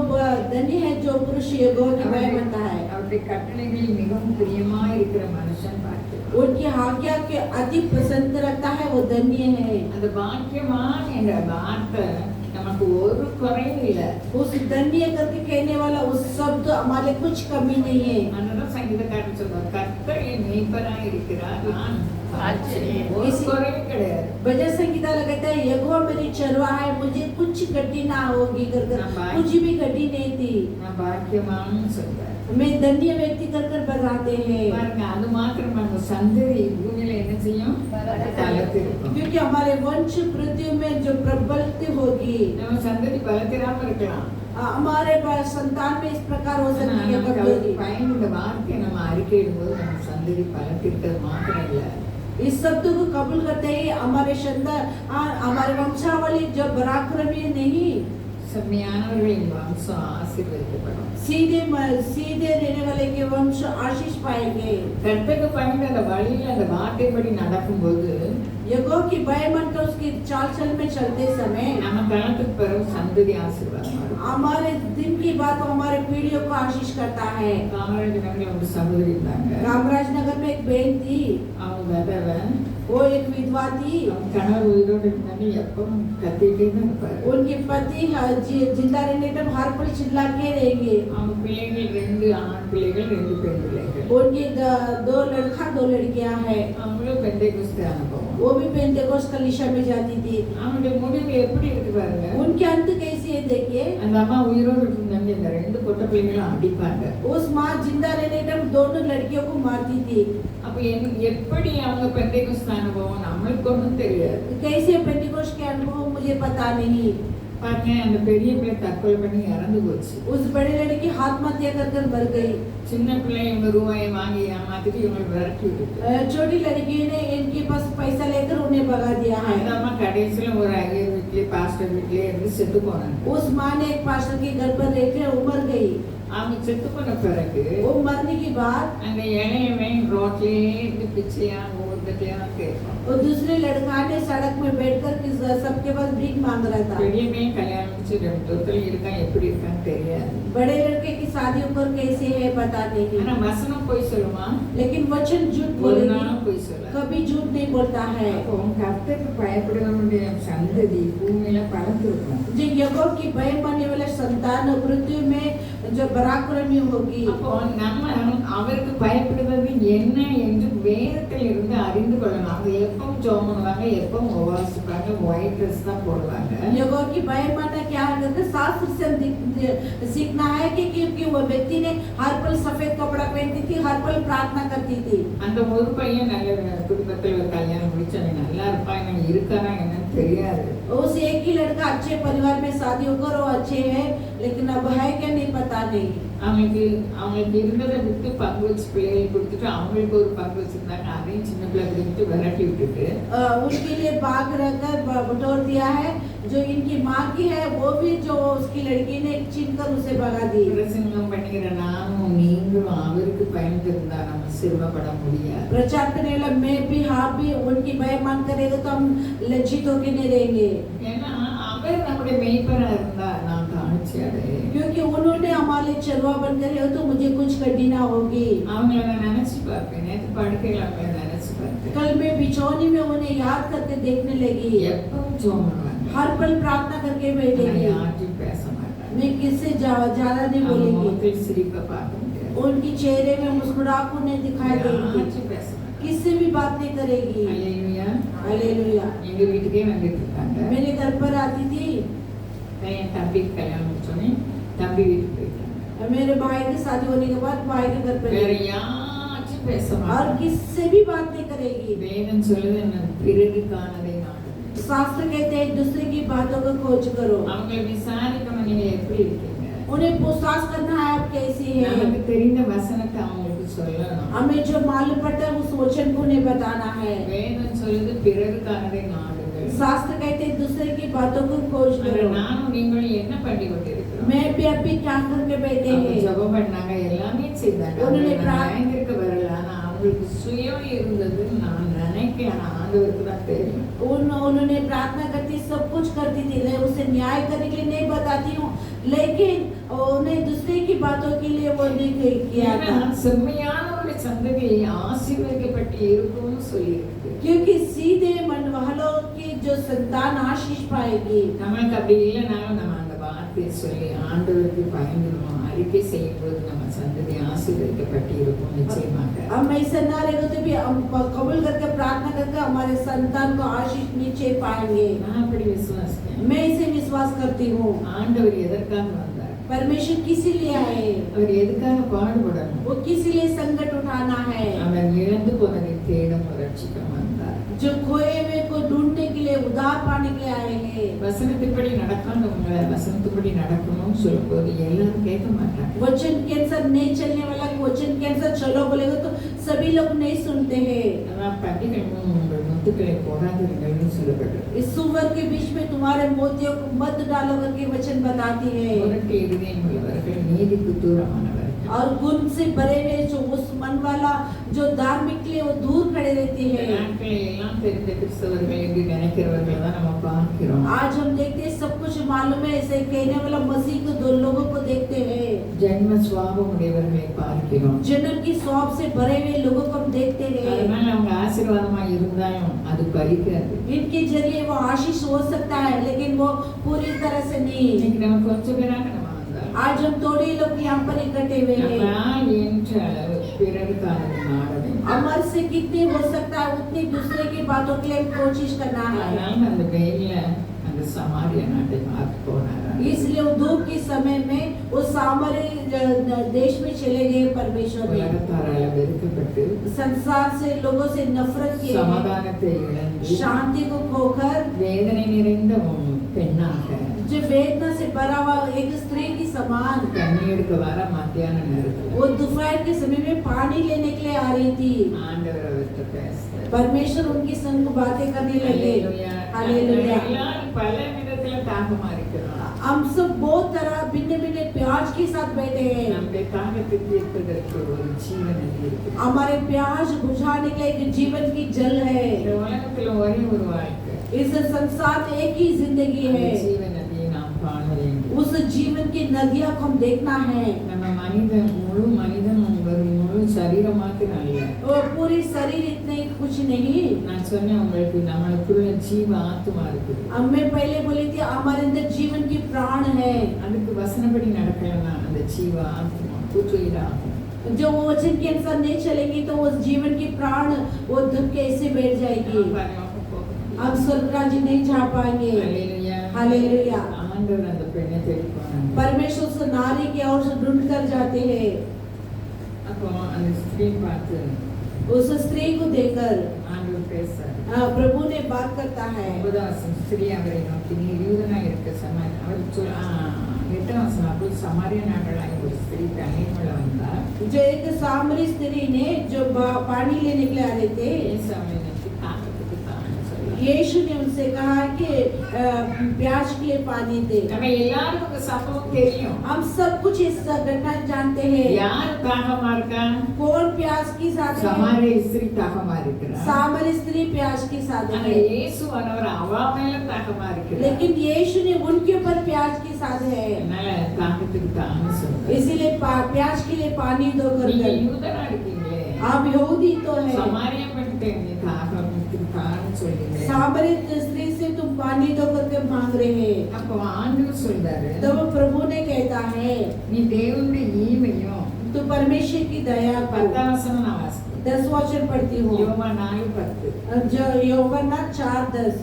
धनी है जो पुरुष यहोवा की भय मानता है, அவருடைய கட்டளைகளில் மிகவும் பிரியமா இருக்கிற மனுஷன் பாக்கியவான். उनकी आज्ञा के अति पसंद रखता है वो धन्य है। அந்த பாக்கியவான் என்ற வார்த்தை நமக்கு ஒரு குறையும் இல்லை. उस धन्य करके कहने वाला उस शब्द हमारे कुछ कमी नहीं है। அதனால சங்கீதக்காரன் சொல்றார், கர்த்தர் என் மேய்ப்பராய் இருக்கிறார், நான் ஒரு குறையும் கிடையாது. भजन संगीता लगाता है यहोवा मेरी चरवाहा है, मुझे कुछ घटी ना होगी कर कुछ भी घटी नहीं थी। நான் பாக்கியவான்னு சொல்றேன். मैं धन्य व्यक्ति कर बताते हैं, பாருங்க, அது மாத்திரம் நம்ம சந்ததி பூமியில என்ன செய்யும்? பலத்திருக்கும். क्योंकि हमारे वंश पृथ्वी में जो प्रबलती होगी, நம்ம சந்ததி பலத்திராம இருக்கலாம். हमारे संतान में इस प्रकार हो सकती है कमजोरी। பயன் இந்த வார்த்தையை நம்ம அறிக்கையிடும்போது நம்ம சந்ததி பலத்திருக்கிறது மாத்திரம் இல்ல, इस शब्द को कबूल करते ही हमारे हमारे वंशावली जो पराक्रमी नहीं, செம்மையானவர்களின் வம்சம் ஆசீர்வதிக்கப்படும். सीधे रहने वाले के वंश आशीष पाएंगे। கர்த்தருக்கு பயந்து அந்த வழியில் அந்த வார்த்தைப்படி நடக்கும்போது यहोवा की भय मानकर उसकी चाल चल में चलते समय நம்ம கணத்துக்கு பிறகு சந்ததி ஆசீர்வாதம் வரும். हमारे दिन की बात हमारे पीढ़ियों को आशीष करता है। காமராஜ் நகர்ல ஒரு சகோதரி இருந்தாங்க. कामराज नगर में एक बहन थी, அவங்க விதவை. वो एक विधवा थी। அவங்க கணவர் உயிரோடு இருந்தாலும் எப்பவும் கத்திட்டே தான் இருப்பாரு. उनके पति जिंदा रहने तक हर पल चिल्ला के रहेंगे। அவங்க பிள்ளைகள் 2 ஆண் பிள்ளைகள் 2 பெண் பிள்ளைகள். उनके 2 लड़का 2 लड़कियां हैं। அவங்களும் பெந்தேகோஸ்தே அனுபவம். वो भी पेंटेकोस्ट कलीसिया में जाती थी। அவங்களுடைய முடிவு எப்படி இருக்கு பாருங்க. उनके अंत कैसी है देखिए। அந்த அம்மா उயிரோடு இருந்தாங்க, இந்த 2 பொட்ட பிள்ளைகளும் அடிப்பாங்க. उस माँ जिंदा रहने तक दोनों लड़कियों को मारती थी। அப்ப எப்படி அவங்க பெந்தேகோஸ்தே அனுபவம் நம்மளுக்கு ஒன்றும் தெரியாது. कैसे पेंटेकोस्ट के अनुभव मुझे पता नहीं। பாருங்க, அந்த பெரிய பிள்ளை தற்கொலை பண்ணி இறந்து போச்சு. उस बड़ी लड़की आत्महत्या कर मर गई। சின்ன பிள்ளை இவங்க ரூபாயை வாங்கி ஏமாத்திட்டு இவங்களை விரட்டி விட்டுட்டு छोटी लड़की ने इनके पास पैसा लेकर उन्हें भगा दिया है। அந்த அம்மா கடைசியில ஒரு ஐயர் வீட்லயே பாஸ்டர் வீட்லயே இருந்து செத்து போனாங்க. उस माँ ने एक पास्टर के घर पर रहकर मर गई। அவங்க செத்து போன பிறகு वो मरने के बाद அந்த இளையவன் ரோட்லயே இருந்து பிச்சையா ஒவ்வொருத்தையா கேட்பான். वो दूसरे लड़का ने सड़क में बैठकर सबके पास भीख मांग रहा था। பெரியவன் கல்யாணம் முடிச்சு 2 தொத்தல் இருக்கான், எப்படி இருக்கான்னு தெரியாது. बड़े लड़के की शादी ऊपर कैसे है पता नहीं, ஆனா வசனம் போய் சொல்லுமா? लेकिन वचन झूठ ஒரு बोलेगी, நாளும் போய் சொல்ல. कभी झूठ नहीं बोलता है। அப்போ கர்த்தருக்கு பயப்படுறவனுடைய சந்ததி பூமியில பறந்துருக்கும். जो यहोवा की भय मानने वाले संतान पृथ्वी में जो पराक्रमी होगी। அப்போ நம்ம அவருக்கு பயப்படுவது என்ன என்று வேதத்தில் இருந்து அறிந்து கொள்ளணும். அவங்க எப்பவும் ஜெபம் பண்ணுவாங்க, எப்பவும் உபவாசிப்பாங்க, ஒயிட் ட்ரெஸ் தான் போடுவாங்க. यहोवा की भय मानना क्या है? शास्त्र से सीखना है कि क्योंकि वो व्यक्ति ने हर पल सफेद कपड़ा पहनती थी, हर पल प्रार्थना करती थी। அந்த ஒரு பையன் நல்ல குடும்பத்தில் ஒரு கல்யாணம் முடிச்சவன் நல்லா இருப்பான், இவன் இருக்கானா என்னன்னு தெரியாது. उस एक ही लड़का अच्छे परिवार में शादी होकर वो अच्छे है, लेकिन अब है क्या नहीं पता नहीं। அவங்களுக்கு இருந்ததை விட்டு பங்கு வச்சு பிள்ளைகள் கொடுத்துட்டு அவங்களுக்கு ஒரு பங்கு வச்சிருந்தாங்க, அதையும் சின்ன பிள்ளை கொடுத்து விரட்டி விட்டுட்டு उसके लिए भाग रहकर बटोर दिया है। जो इनकी माँ की है वो भी जो उसकी लड़की ने छीन कर उसे भगा दी। பிரசங்கம் பண்ணிக்கிற நானும் நீங்களும் அவருக்கு பயந்துருந்தா நம்ம சிறுமப்பட முடியாது. प्रचार करने वाला मैं भी हाँ भी उनकी भय मान करेगा तो हम लज्जित होकर नहीं रहेंगे, ஏன்னா அவர் நம்முடைய மெய்ப்பரா இருந்தா நான் காணிச்சு அடையேன். क्योंकि उन्होंने हमारे चरवा बनकर हो तो मुझे कुछ कठिनाई ना होगी। அவங்கள நான் நினைச்சு பார்ப்பேன், நேற்று படுக்கையில் அவங்கள நினைச்சு பார்த்தேன். कल मैं बिछौनी में उन्हें याद करके देखने लगी। எப்பவும் ஜெபம் பண்ணுவாங்க, हर पल प्रार्थना करके बैठेगी। யார்ட்டையும் பேச மாட்டாங்க. मैं किससे ज्यादा नहीं அவங்க बोलेगी। முகத்தில் சிரிப்பை பார்க்க முடியாது. उनकी चेहरे में मुस्कुराहट नहीं दिखाई देगी, யார்ட்டையும் பேச மாட்டாங்க. किससे भी बात नहीं करेगी। அல்லேலூயா. हालेलुया। எங்க வீட்டுக்கே வந்துட்டு இருக்காங்க. मेरे घर पर आती थी, என் தம்பிக்கு கல்யாணம் முடிச்சோடனே தம்பி வீட்டுக்கு போயிட்டாங்க. मेरे भाई की शादी होने के बाद भाई के घर पे வேற गई யாச்சும் பேச और மாட்டாங்க. किससे भी बात नहीं करेगी। வேதம் சொல்லுது என்ன பிறருக்கானதை நாடுங்கள். शास्त्र कहते हैं दूसरे की बातों को खोज करो। அவங்களை விசாரிக்கணும் நீங்க எப்படி இருக்கீங்க. उन्हें पूछताछ करना है आप कैसी है। நமக்கு தெரிந்த வசனத்தை அவங்களுக்கு சொல்லணும். हमें जो मालूम पड़ता है उस वचन को उन्हें बताना है। வேதம் சொல்லுது பிறருக்கானதை நாடுங்கள். शास्त्र कहते हैं दूसरे की बातों को खोज ஆனா करो। நானும் நீங்களும் என்ன பண்ணி கொண்டிருக்கிறோம். मैं भी अभी क्या करके बैठे அவங்க हैं। ஜெபம் பண்ணாங்க எல்லாமே செய்தாங்க. உன்னுடைய நியாயத்திற்கு வரல. ஆனா அவங்களுக்கு சுயம் இருந்தது நான் நினைக்கிறேன். ஆண்டவருக்கு தான் தெரியும். उन्होंने प्रार्थना करती सब कुछ करती थी, मैं उसे न्याय करने के लिए नहीं बताती हूँ, लेकिन उन्हें दूसरे की बातों के लिए वो नहीं किया था। செம்மையான ஒரு சந்ததி ஆசீர்வதிக்கப்பட்டு இருக்கும்னு சொல்லியிருக்கு. क्योंकि सीधे मन वालों की जो संतान आशीष पाएगी। நமக்கு அப்படி இல்லைனாலும் நம்ம அந்த வார்த்தையை சொல்லி ஆண்டவருக்கு பயந்துருவோம். அறிக்கை செய்யும்போது நம்ம சந்ததி ஆசீர்வதிக்கப்பட்டு இருக்கும் நிச்சயமாக. हम ऐसा ना रहेगा तो भी हम कबूल करके प्रार्थना करके हमारे संतान को आशीष नीचे पाएंगे। நான் அப்படி விசுவாசிக்கிறேன். मैं इसे विश्वास करती हूँ। ஆண்டவர் எதற்காக வந்தார்? परमेश्वर किसी लिए आए? அவர் எதுக்காக பாடுபடணும்? वो किसी लिए संकट उठाना है। அவர் இழந்து போனதை தேடும் ரட்சிக்கம் வந்தார். जो खोए हुए को ढूंढने के लिए, उद्धार पाने के लिए आए हैं। வசனத்தின்படி நடக்காதவங்க வசனத்தின்படி நடக்கணும்னு சொல்லும்போது எல்லாரும் கேட்க மாட்டாங்க. वचन के अनुसार नहीं चलने वाला को वचन के अनुसार चलो बोलेगा तो सभी लोग नहीं सुनते हैं। அதான் பண்டிகைகளும் உங்கள் முத்துக்களை போடாதீர்கள்னு சொல்லப்பட்டது. इस सुवर के बीच में तुम्हारे मोतियों को मत डालो करके वचन बताती है। முரட்டு இருதயம் உள்ளவர்கள் நீதிக்கு தூரமானவர்கள். और गुण से भरे हुए जो उस मन वाला जो धार्मिक लिए वो दूर खड़े रहती இந்த है। நாட்களை எல்லாம் தெரிந்த கிறிஸ்தவர்கள் என்று நினைக்கிறவர்களை தான் நம்ம பார்க்கிறோம். आज हम देखते हैं सब कुछ मालूम है ऐसे कहने वाला मसीह को दो लोगों को देखते हैं। ஜென்ம சுவாபம் உடையவர்களை பார்க்கிறோம். जन्म की स्वाब से भरे हुए लोगों को हम देखते हैं। அதனால அவங்க ஆசீர்வாதமா இருந்தாலும் அது பலிக்காது. इनके जरिए वो आशीष हो सकता है लेकिन वो पूरी तरह से नहीं। இன்னைக்கு நம்ம கொஞ்சம் பேராக நம்ம வந்தோம். आज हम थोड़े लोग यहाँ पर इकट्ठे हुए हैं। நம்மால் என்ற அளவு பிறருக்கானதை நாட வேண்டும். हमारे से कितने हो सकता है उतनी दूसरे की बातों के लिए कोशिश करना है। அதனால அந்த வெயில்ல அந்த சமாரிய நாட்டை பார்த்து போனார். इसलिए वो धूप के समय में वो सामरी देश में चले गए। परमेश्वर ने உலகத்தாரால வெறுக்கப்பட்டு संसार से लोगों से नफरत किए, சமாதானத்தை இழந்து शांति को खोकर வேதனை நிறைந்த ஒரு பெண்ணாக जो वेदना से भरा हुआ एक स्त्री की समान கண்ணீருக்கு வர மத்தியான நேரத்துல वो दोपहर के समय में पानी लेने के लिए आ रही थी। ஆண்டவர் அவர்கிட்ட பேசுறார். परमेश्वर उनके संग बातें करने लगे। ஹalleluya. हालेलुया। எல்லாரும் பல விதத்துல தாகமா இருக்கிறோம். हम सब बहुत तरह भिन्न भिन्न प्याज के साथ बैठे हैं। நம்முடைய தாகத்தை தீர்ப்பதற்கு ஒரு ஜீவன் நதி இருக்கு. हमारे प्याज बुझाने के लिए एक जीवन की जल है। இந்த உலகத்துல ஒரே ஒரு வாழ்க்கை. इस संसार में एक ही जिंदगी அந்த है। ஜீவன் நதியை நாம் காண வேண்டும். उस जीवन की नदियां को हम देखना है। நம்ம முழு மனிதன் ஒரு முழு சரீரம் மாத்திரம் அல்ல. वो पूरी शरीर इतने कुछ नहीं। நான் சொன்னேன் உங்களுக்கு நம்மளுக்குள்ள ஜீவ ஆத்மா இருக்குது. अब मैं पहले बोली थी हमारे अंदर जीवन की प्राण है। அதுக்கு வசனப்படி நடக்கலன்னா அந்த ஜீவ ஆத்மா புற்றுயிராகும். जो वो वचन के अनुसार नहीं चलेंगे तो उस जीवन की प्राण वो धूप कैसे बैठ जाएगी। अब स्वर्ग राज्य नहीं जा पाएंगे। ஹalleluya. हालेलुया। ஆண்டவர் அந்த பெண்ணை தேடி போனாங்க. परमेश्वर उस नारी की ओर से ढूंढ कर जाते हैं। அப்போ அந்த ஸ்திரீ பார்த்து उस स्त्री को देखकर ஆண்டவர் பேசுறார். प्रभु ने बात करता है। 9 ஸ்திரீ அவரை நோக்கி நீ யூதனா இருக்க சமாரி அவர் 8 அப்போ சமாரிய நாட்டளாக ஒரு ஸ்திரீ தண்ணீர் வந்தார். जो एक सामरी स्त्री ने जो पानी लेने के लिए आ रहे थे, இயேசு அவரை நோக்கி தாகத்துக்கு தான்னு சொன்னார். यीशु ने उनसे कहा कि प्याज के लिए पानी दे। நம்ம எல்லாருக்கும் இந்த சம்பவம் தெரியும். हम सब कुछ इस घटना जानते हैं। யார் தாகமா இருக்கா? कौन प्याज की साथ है? சமாரிய ஸ்திரீ தாகமா இருக்கிறார். सामरी स्त्री प्याज की साथ ஆனா है। இயேசு அவர் அவ மேல தாகமா இருக்கிறார். लेकिन यीशु ने उनके ऊपर प्याज के साथ है, அதனால தாகத்துக்கு தான்னு சொல்றார். इसीलिए प्याज के लिए पानी दो நீங்க कर। யூதனா இருக்கீங்களே, आप यहूदी तो है, சமாரிய பெண்கிட்ட நீ தாகத்துக்கு தான்னு சொல்றீங்க. सामरी स्त्री से तुम पानी दो करके मांग रहे हैं। அப்போ ஆண்டவர் சொல்றாரு, तो वो प्रभु ने कहता है நீ தேவனுடைய ஈவையும் तो परमेश्वर की दया को। 10 வசனம் நான் வாசிக்கிறேன். 10 वचन पढ़ती हूँ। யோவான் 4:10. जो யோவான்னா 4:10।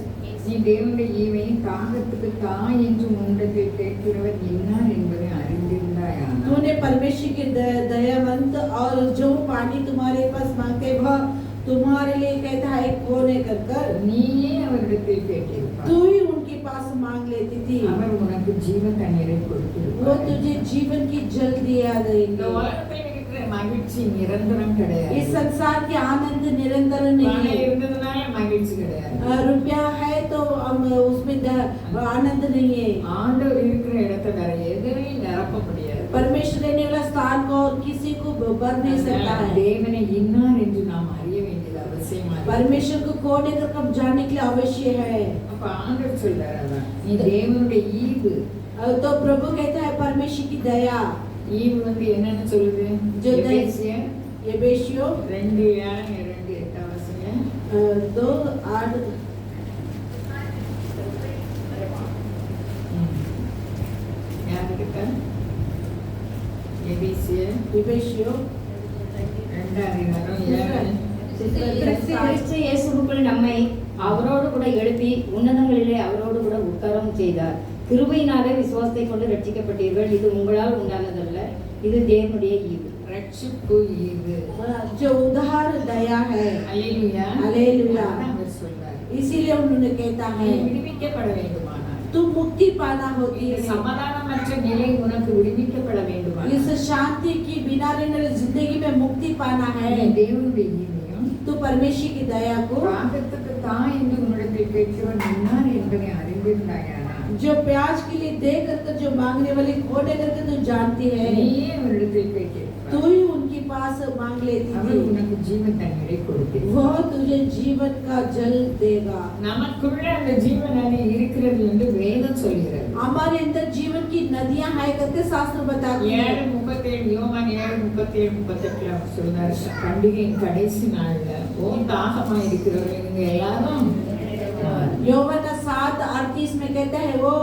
நீ தேவனுடைய ஈவையும் தாகத்துக்கு தா என்று உன்னிடத்தில் கேட்கிறவர் இன்னார் என்பதை அறிந்திருந்தாயானால் तूने परमेश्वर के दयावंत और जो पानी तुम्हारे पास मांगते वह तुम्हारे लिए कहता है कौन है कर நீயே அவரிடத்தில் கேட்டிருப்பாய். तू ही उनके पास मांग लेती थी அவர் உனக்கு ஜீவ தண்ணீரை वो கொடுத்திருப்பார். तुझे जीवन की जल दिया இந்த देंगे உலகத்தில் இருக்கிற மகிழ்ச்சி நிரந்தரம் கிடையாது. इस संसार के आनंद निरंतर नहीं பணம் है இருந்ததுனால மகிழ்ச்சி கிடையாது. रुपया है तो हम उसमें आनंद नहीं है ஆண்டவர் இருக்கிற இடத்தை வேற எதுவும் நிரப்ப முடியாது. परमेश्वर रहने वाला स्थान को और किसी को भर नहीं सकता அதனால है தேவனை இன்னார் என்று நாம் அறிய வேண்டியது அவசியமா இருக்கு. परमेश्वर को कौन है कब जानने के लिए अवश्य है அப்ப ஆண்டவர் சொல்றாரு அதான், நீ தேவனுடைய ஈவு. तो प्रभु कहता है परमेश्वर की दया ஈவு வந்து என்னன்னு சொல்லுது? जो दया எபேசியர் एबेशियो 2:2 2:8 யாருக்கிட்ட? எபேசியர் एबेशियो 2:7. கிறிஸ்து இயேசுவுக்குள் நம்மை அவரோடு கூட எழுப்பி உன்னதங்களிலே அவரோடு கூட உட்காரவும் செய்தார். கிருபையினாலே விசுவாசத்தை கொண்டு ரட்சிக்கப்பட்டீர்கள். இது உங்களால் உண்டானதல்ல, இது தேவனுடைய ஈவு. ரட்சிப்பு ஈவு. जो उदार दया है அல்லேலூயா. हालेलुया அதான் அவர் சொல்றாரு. इसीलिए उन्होंने कहता நீ है விடுவிக்கப்பட வேண்டுமானால், तू मुक्ति पाना होती இந்த है சமாதானமற்ற நிலை உனக்கு விடுவிக்கப்பட வேண்டுமானால், इस शांति की बिना रहने वाली जिंदगी में मुक्ति पाना நீ है தேவனுடைய ஈவையும் तू परमेश्वर की दया को பாகத்துக்கு தான் என்று உன்னிடத்தில் கேட்கிறவன் இன்னார் என்பதை அறிந்திருந்தாயானால், जो प्याज के लिए दे करके जो मांगने वाली खोने करके तू जानती है நீயே அவரிடத்தில் तू கேட்டிருப்பாய். ही उनके पास मांग लेती அவர் थी உனக்கு ஜீவ தண்ணீரை கொடுத்தேன். वह तुझे जीवन का जल देगा நமக்குள்ள அந்த ஜீவன் நதி இருக்கிறது என்று வேதம் சொல்கிறது. हमारे अंदर जीवन की नदियां है करके शास्त्र बताती है 7:37 யோவான் 7:37-38 அவர் சொல்றாரு, பண்டிகையின் கடைசி நாள்ல ஓ தாகமா இருக்கிறவர்கள் இவங்க எல்லாரும் यौवन 7:38 में कहता है वो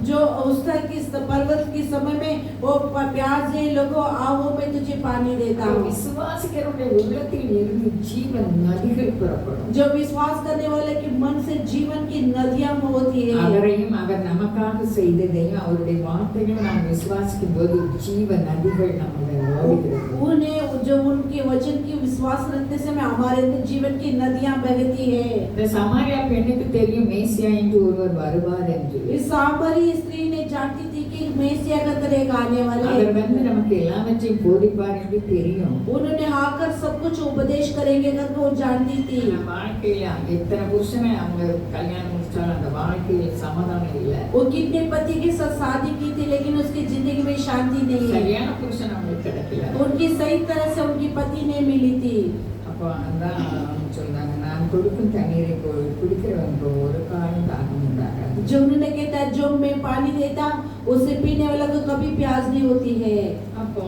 जो उस तरह की पर्वत के समय में वो प्यास है लोगों आओ मैं तुझे पानी देता हूँ விசுவாசிக்கிறவருடைய உள்ளத்தில் இருந்து ஜீவன் நதிகள் புறப்படும். जो विश्वास करने वाले के मन से जीवन की नदियां होती है அவரையும் அவர் நமக்காக செய்ததையும் அவருடைய வார்த்தைகளும் நாம் விசுவாசிக்கும் போது ஜீவ நதிகள் நம்முடைய ஓடுகிறது. उन्हें जो उनके वचन की विश्वास रखने से में हमारे अंदर जीवन की नदियां बहती है இந்த சமாரியா பெண்ணுக்கு தெரியும் மேசியா என்று ஒருவர் வருவார் என்று. इस सामरी स्त्री ने जानती थी कि मेसिया का तरह आने वाले அவர் வந்து நமக்கு எல்லாவற்றையும் போதிப்பார் என்று தெரியும். उन्होंने आकर सब कुछ उपदेश करेंगे करके वो जानती थी நம்ம வாழ்க்கையில எத்தனை புருஷனை அவங்க கல்யாணம் முடிச்சாலும் அந்த வாழ்க்கையில் சமாதானம் இல்லை. वो कितने पति के साथ शादी की थी लेकिन उसकी जिंदगी में शांति नहीं है சரியான புருஷன் அவங்களுக்கு கிடைக்கல. उनकी सही तरह से उनकी पति नहीं मिली थी அப்போ அதான் சொல்றாங்க, நான் கொடுக்கும் தண்ணீரை குடிக்கிறவங்க ஒரு காலம் தாகம் உண்டாகாது. जो उन्होंने कहता है जो मैं पानी देता हूँ उसे पीने वाला को कभी प्यास नहीं होती है அப்போ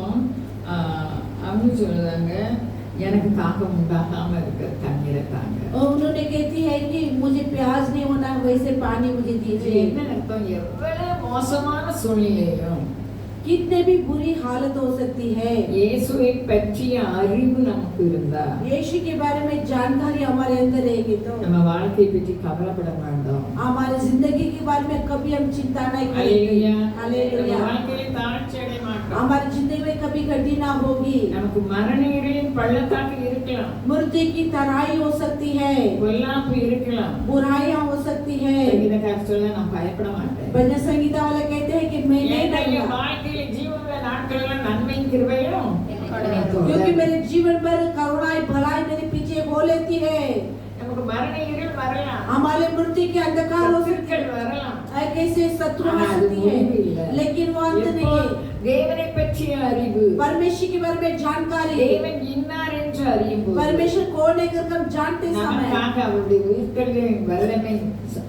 அவங்க சொல்றாங்க, எனக்கு தாகம் உண்டாகாம இருக்க தண்ணீரை தாங்க. और उन्होंने कहती है कि मुझे प्यास नहीं होना वैसे पानी मुझे இது दीजिए என்ன அர்த்தம்? எவ்வளவு மோசமான சூழ்நிலையும் कितने भी बुरी हालत हो सकती है இயேசுவை பற்றிய அறிவு நமக்கு இருந்தா यीशु के बारे में जानकारी हमारे अंदर रहेगी तो நம்ம வாழ்க்கையை பற்றி கவலைப்பட மாட்டோம். हमारी जिंदगी के बारे में कभी हम चिंता नहीं அல்லேலூயா. करेंगे நம்ம हालेलुया வாழ்க்கையில தாழ்ச்சி அடைய மாட்டோம். हमारी जिंदगी में कभी घटी ना होगी நமக்கு மரண இருளின் பள்ளத்தாக்கு இருக்கலாம், मृत्यु की तराई हो सकती है பொல்லாப்பு இருக்கலாம். बुराइयां हो सकती है சங்கீதக்காரர் சொல்ல நான் பயப்பட மாட்டேன். भजन संगीता वाले कहते हैं कि मैं नहीं ஏன்னா என் डरूंगा வாழ்க்கையில ஜீவனுள்ள நாட்கள்ல நன்மையும் கிருபையும் क्योंकि मेरे जीवन भर करुणाई भलाई मेरे पीछे हो लेती है நமக்கு மரண இருள் வரலாம், हमारे मृत्यु के अंधकार हो सकती சத்துருக்கள் வரலாம். है कैसे शत्रु आ ஆனா அது सकती है முடிவு இல்லை. लेकिन वो अंत எப்போ नहीं है தேவனை பற்றிய அறிவு, परमेश्वर के बारे में जानकारी தேவன் இன்னார் என்று அறியும் போது परमेश्वर कौन है कर हम जानते समय நமக்காக அவருடைய உயிர்த்தெழுதலின் வல்லமை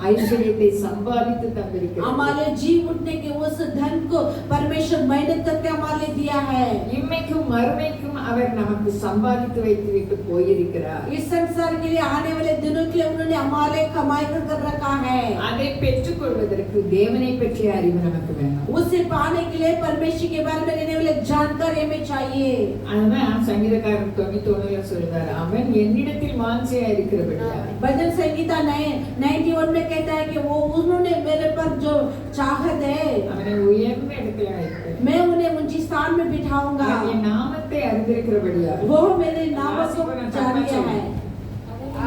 ஐஸ்வர்யத்தை சம்பாதித்து தந்திருக்கிறார். हमारे जीव उठने के उस धन को परमेश्वर मेहनत करके हमारे लिए दिया है இம்மைக்கும் மறுமைக்கும் அவர் நமக்கு சம்பாதித்து வைத்து விட்டு போயிருக்கிறார். इस संसार के लिए आने वाले दिनों के लिए उन्होंने हमारे कमाई कर रखा है அதை பெற்றுக்கொள்வதற்கு தேவனை பற்றிய அறிவு நமக்கு வேணும். उसे पाने के लिए परमेश्वर के बारे में रहने वाले जानकारी हमें चाहिए அதுதான் சங்கீதக்காரர் 91 91 சொல்றாரு, அவன் என்னிடத்தில் வாஞ்சையா இருக்கிறபடியா. भजन संगीता 91 में कहता है कि वो उन्होंने मेरे पर जो चाहत है, அவனை உயர்ந்த இடத்துல வைப்பேன். मैं उन्हें ऊंची स्थान में बिठाऊंगा। என் நாமத்தை அறிந்திருக்கிறபடியா. वो मेरे नाम को जान लिया है।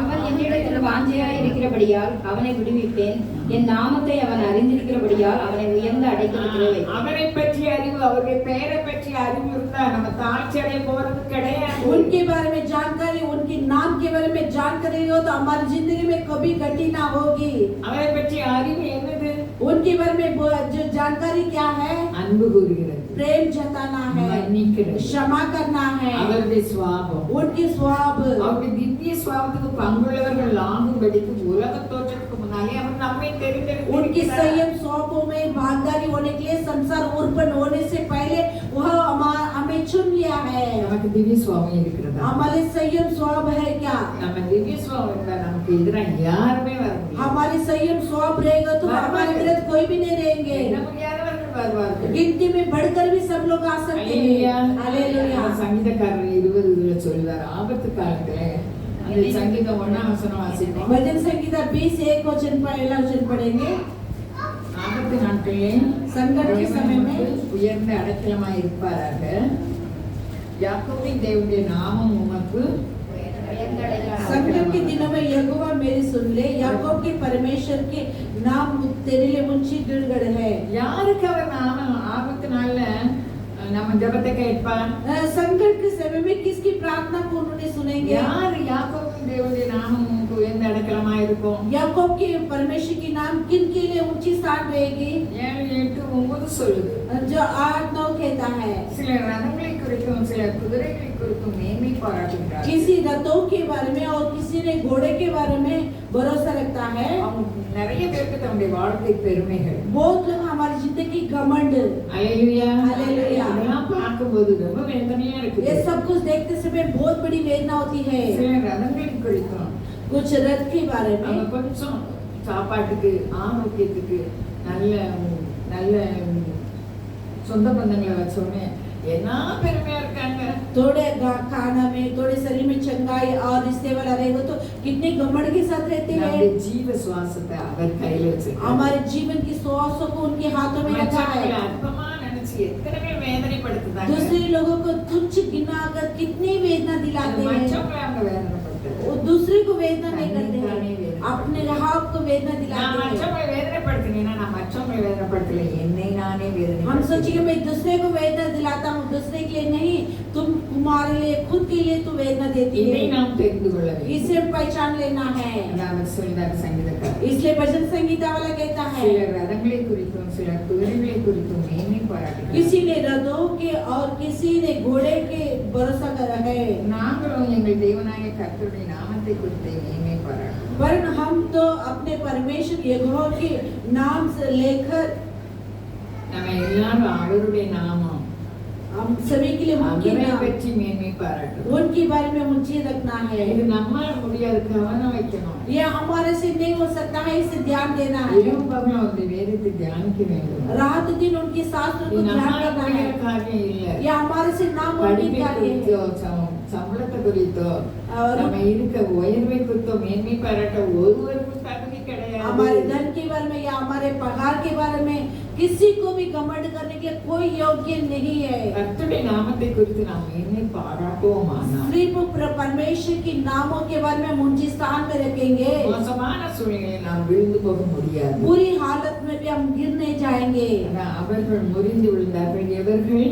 அவன் என்னிடத்தில் வாஞ்சையாய் இருக்கிறபடியால் அவனை விடுவிப்பேன். என் நாமத்தை அவன் அறிந்திருக்கிறபடியால் அவனை உயர்ந்த அடைக்கலத்திலே வைப்பேன். அவனை பற்றி அறிவு, அவருடைய பெயரை பற்றி அறிவு இருந்தா நம்ம தாழ்ச்சி அடைய போறது கிடையாது. उनके बारे में जानकारी, उनके नाम के बारे में जानकारी हो तो हमारी जिंदगी में कभी घटी ना होगी। அவரை பற்றி அறிவு என்னது? उनके बारे में जो जानकारी क्या है? அன்பு கூறுகிறது, प्रेम जताना है, மன்னிக்கிறது, क्षमा करना है, அவருடைய சுவாபம், उनकी स्वभाव, அவருடைய திவ்ய சுவாபத்துக்கு பங்குள்ளவர்கள் ஆகும்படிக்கு உலக தோற்றத்துக்கு முன்னாலே அவர் நம்மை उनकी தெரிந்திருக்கிறார். संयम स्वभाव में भागीदारी होने के लिए, संसार उत्पन्न होने से पहले वह हमें चुन लिया है। நமக்கு திவ்ய சுவாபம் இருக்கிறதா? हमारे संयम स्वभाव है क्या? நம்ம திவ்ய சுவாபம் இருந்தா நமக்கு எதிராக யாருமே வர முடியாது. हमारे संयम स्वभाव रहेगा तो हमारे विरुद्ध कोई भी नहीं रहेंगे। என்ன முடியாதவர்கள் வருவார்கள். गिनती में बढ़कर भी सब लोग आ सकते அல்லேலூயா. हैं। हालेलुया। சங்கீதக்காரர் 20 சொல்றார், ஆபத்து காலத்துல அந்த சங்கீதம் 1ஆம் வசனம் வாசிப்போம். भजन संगीता 20:1 वचन पहला वचन पढ़ेंगे। ஆபத்து நாட்களே संकट के समय में உயர்ந்த அடைக்கலமாய் இருப்பாராக. யாக்கோபின் தேவனுடைய நாமம் உமக்கு संकट के दिनों में यहोवा मेरी सुन ले, याकूब के परमेश्वर के नाम तेरे लिए ऊंची गिड़गड़ है। யாருக்கு அவர் நாமம் ஆபத்து நாள்ல நம்ம ஜெபத்தை கேட்பார்? संकट के समय में किसकी प्रार्थना को उन्होंने सुनेंगे? யார் யாக்கோபின் தேவனுடைய நாமம் உமக்கு உயர்ந்த அடைக்கலமாய் இருக்கும்? याकूब के परमेश्वर के नाम किन के लिए ऊंची स्थान रहेगी? 7, 8, 9 சொல்லுது. जो 8-9 कहता है। சில ரதங்களை குறித்தும் சில குதிரைகளை குறித்தும் மேன்மை பாராட்டுகிறார். किसी रथों के बारे में और किसी ने घोड़े के बारे में भरोसा रखता है। நிறைய பேருக்கு தன்னுடைய வாழ்க்கை பெருமைகள். बहुत लोग हमारी जिंदगी घमंड। அல்லேலூயா. அல்லேலூயா. இதெல்லாம் பார்க்கும்போது ரொம்ப வேதனையா இருக்கு. ये सब कुछ देखते समय बहुत बड़ी वेदना होती है। சில ரதங்களை குறித்தும் कुछ रथ के बारे में நம்ம கொஞ்சம் சாப்பாட்டுக்கு ஆரோக்கியத்துக்கு நல்ல நல்ல சொந்த பந்தங்களை வச்சோடனே என்ன பெருமையா இருக்காங்க. थोड़े खाना में, थोड़े शरीर में चंगाई और रिश्ते वाला रहेगा तो कितने घमंड के साथ रहते நம்முடைய हैं। ஜீவ சுவாசத்தை அவர் கையில வச்சிருக்கார். हमारे जीवन की श्वासों को उनके हाथों में रखा மற்றவங்களை है। அற்பமா நினைச்சு எத்தனை பேர் வேதனைப்படுத்துதாங்க. दूसरे लोगों को तुच्छ गिनाकर कितनी वेदना दिलाते हैं। மற்றவங்களை அவங்க வேதனைப்படுத்துறது. वो दूसरे को वेदना नहीं करते हैं, अपने आप को वेदना நான் दिलाते हैं। மற்றவங்களை வேதனைப்படுத்தினேன்னா நான் மற்றவங்களை வேதனைப்படுத்தல, என்னை நானே हम வேதனை. सोचिए मैं दूसरे को वेदना दिलाता हूँ, दूसरे के लिए नहीं, तुम तुम्हारे लिए खुद के लिए तू वेदना देती இதை है। நாம் தெரிந்து கொள்ள வேண்டும். इसे पहचान लेना है। அவர் சொல்றார் சங்கீதக்காரர். इसलिए भजन संगीता वाला कहता है, சில ரதங்களை குறித்தும் சில குதிரைகளை குறித்தும் மேன்மை பாராட்டுகிறார். किसी ने रथों के और किसी ने घोड़े के भरोसा करा है। நாங்களும் எங்கள் தேவனாகிய கர்த்தருடைய நாமத்தை குறித்து மேன்மை பாராட்டுகிறோம். वरन हम तो अपने परमेश्वर यहोवा के नाम से लेकर நம்ம எல்லாரும் அவருடைய நாமம் हम सभी के लिए उनके அவரை नाम, பற்றி மேன்மை பாராட்டுகிறோம். उनके बारे में ऊंची रखना है। இது நம்மால முடியாது, கவனம் வைக்கணும். यह हमारे से नहीं हो सकता है, इसे ध्यान देना है। இரவு பகலும் அவருடைய வேதத்தை தியானிக்க வேண்டும். रात दिन उनके शास्त्र को இது ध्यान நம்மால करना முடியாத है। காரியம் இல்ல. यह हमारे से नाम होने படிப்பை कार्य है। குறித்தோ சம்பளத்தை குறித்தோ और நம்ம இருக்க உயர்வை குறித்தோ மேன்மை பாராட்ட ஒருவருக்கும் தகுதி கிடையாது. हमारे धन के बारे में या हमारे पगार के बारे में किसी को भी घमंड करने के लिए कोई योग्य नहीं है। கர்த்தருடைய நாமத்தை குறித்து நாம் மேன்மை பாராட்டுவோமானால் सिर्फ परमेश्वर के नामों के बारे में ऊंची स्थान में रखेंगे, மோசமான சூழ்நிலையில் நாம் விழுந்து போக முடியாது. बुरी हालत में भी हम गिर नहीं जाएंगे। ஆனா அவர்கள் முறிந்து விழுந்தார்கள். எவர்கள்?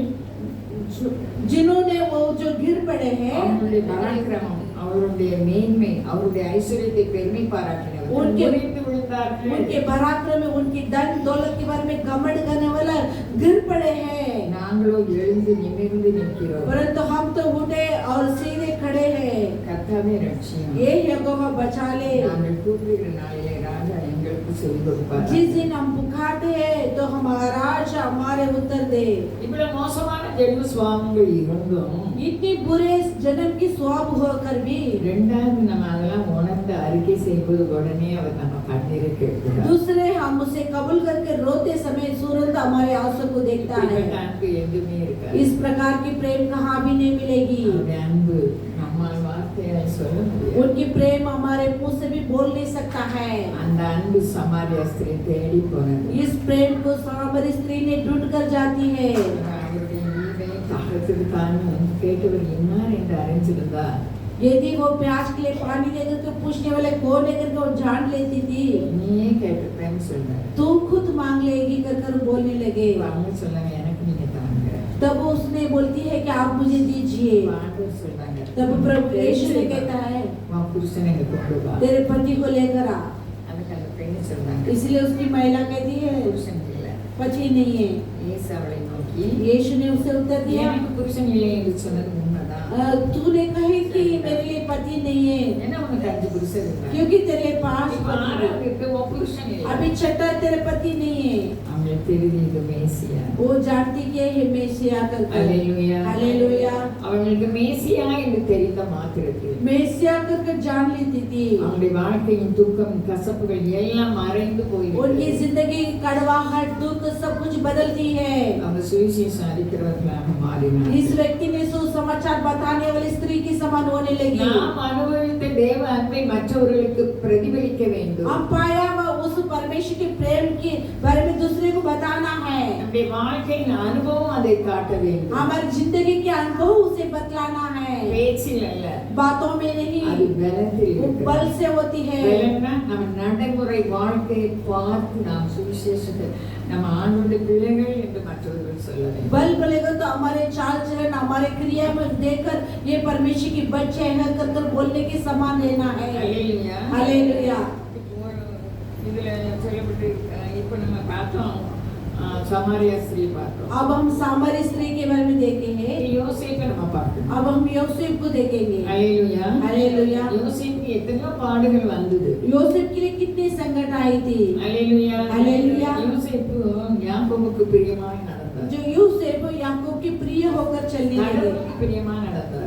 जिन्होंने वो जो गिर पड़े हैं, அவருடைய பராக்கிரமம், அவருடைய மேன்மை, அவருடைய ஐஸ்வர்யத்தை பெருமை பாராட்டினவர்கள் उनके- முறிந்து விழுந்தார்கள். उनके पराक्रम में, उनकी धन दौलत के बारे में घमंड करने वाला गिर पड़े हैं। நாங்களோ எழுந்து நிமிர்ந்து நிற்கிறோம். परंतु हम तो उठे और सीधे खड़े हैं। கர்த்தாவே ரட்சியும். ये यहोवा बचा ले। நாங்கள் கூப்பிடுகிற நாளிலே ராஜா எங்களுக்கு செவி கொடுப்பார். जिस दिन हम पुकारते हैं तो हमारा राजा हमारे उत्तर दे। இவ்வளவு மோசமான ஜென்ம சுவாபங்கள் இருந்தும் इतनी बुरे जन्म की स्वाब होकर भी இரண்டாவது நம்ம அதெல்லாம் உணர்ந்து அறிக்கை செய்யும்போது உடனே அவர் நம்ம கண்ணீரை கேட்கிறார். दूसरे हम उसे कबूल करके रोते समय तुरंत हमारे आंसू को देखता है। இப்படிப்பட்ட அன்பு எங்குமே இருக்காது. इस प्रकार की प्रेम कहाँ भी नहीं मिलेगी। அவருடைய அன்பு நம்மால் வார்த்தையால் சொல்ல முடியாது. उनकी प्रेम हमारे मुंह से भी बोल नहीं सकता है। அந்த அன்பு சமாரிய ஸ்திரீ தேடி போனது. इस प्रेम को सामरी स्त्री ने ढूंढ कर जाती है। அவருடைய வீடை தாகத்திற்கான கேட்டவர் இன்னார் என்று அறிஞ்சிருந்தா यदि वो प्याज के लिए पानी देकर के पूछने वाले कौन है करके वो जान लेती थी, நீயே கேட்டுப்பேன்னு சொன்னார். तू खुद मांग लेगी कर कर बोलने लगे। அவங்க சொன்னாங்க எனக்கு நீங்க தாங்க. तब उसने बोलती है कि आप मुझे दीजिए। ஆண்டவர் சொன்னாங்க तब प्रभु यीशु ने कहता है உன் புருஷனை இங்க கொண்டு வா. तेरे पति को लेकर आ। அதுக்கு அந்த பெண்ணு சொன்னாங்க इसलिए उसकी महिला कहती है புருஷன் இல்லை. पति नहीं है। இயேசு அவளை நோக்கி यीशु ने उसे उत्तर दिया, எனக்கு புருஷன் இல்லை என்று சொன்னது உண்மைதான். तूने कही कि मेरे लिए पति नहीं है என்ன உனக்கு 5 புருஷன் இருக்காங்க. क्योंकि तेरे पास இப்ப पति है। ஆறாவதுக்கு உன் புருஷன் இல்லை. अभी छठा तेरे पति नहीं है। அவங்களுக்கு தெரியுது இது மேசியா. वो जानती कि ये मेसिया करके। அல்லேலூயா. हालेलुया। அவங்களுக்கு மேசியா என்று தெரிந்த மாத்திரத்தில் मेसिया करके जान लेती थी। அவங்களுடைய வாழ்க்கையின் துக்கம் கசப்புகள் எல்லாம் மறைந்து उनकी போயிருக்கு. जिंदगी कड़वाहट दुख सब कुछ बदलती है। அவங்க சுவிசேஷம் அறிக்கிறவர்களாக மாறினார். इस व्यक्ति ने सुसमाचार बताने वाली स्त्री की समान होने लगी। நாம் அனுபவித்த தேவ அன்பை மற்றவர்களுக்கு பிரதிபலிக்க வேண்டும். हम पाया उस परमेश्वर के प्रेम के बारे में दूसरे को बताना है। நம்முடைய வாழ்க்கையின் அனுபவம் அதை காட்ட வேண்டும். हमारी जिंदगी के अनुभव उसे बतलाना है, பேச்சில் அல்ல, बातों में नहीं। அது பலத்தில் वो இருக்கிறது. बल से होती है। பலன்னா நம்ம நடைமுறை வாழ்க்கையை பார்த்து நாம் சுவிசேஷத்தை நம்ம ஆண்டவருடைய பிள்ளைகள் என்று மற்றவர்கள் சொல்ல வேண்டும். बल बोलेगा तो हमारे चाल चलन हमारे क्रिया में देखकर ये परमेश्वर के बच्चे हैं कर बोलने के समान रहना है। அல்லேலூயா. हालेलुया। இதுல சொல்லப்பட்டு இப்ப நம்ம பார்த்தோம் சமாரியா ஸ்திரீ பார்த்தோம். अब हम सामरी स्त्री के बारे में देखेंगे। யோசேப்பை நம்ம பார்க்கணும். अब हम यूसुफ को देखेंगे। அல்லேலூயா. हालेलुया। யோசேப்புக்கு எத்தனையோ பாடுகள் வந்தது. यूसुफ के लिए कितनी संकट आई थी। அல்லேலூயா. அல்லேலூயா. யோசேப்பு யாக்கோபுக்கு பிரியமாய் நடந்தார். जो यूसुफ याकूब की प्रिय होकर चलने लगे, கடவுளுக்கு பிரியமாய் நடந்தார்.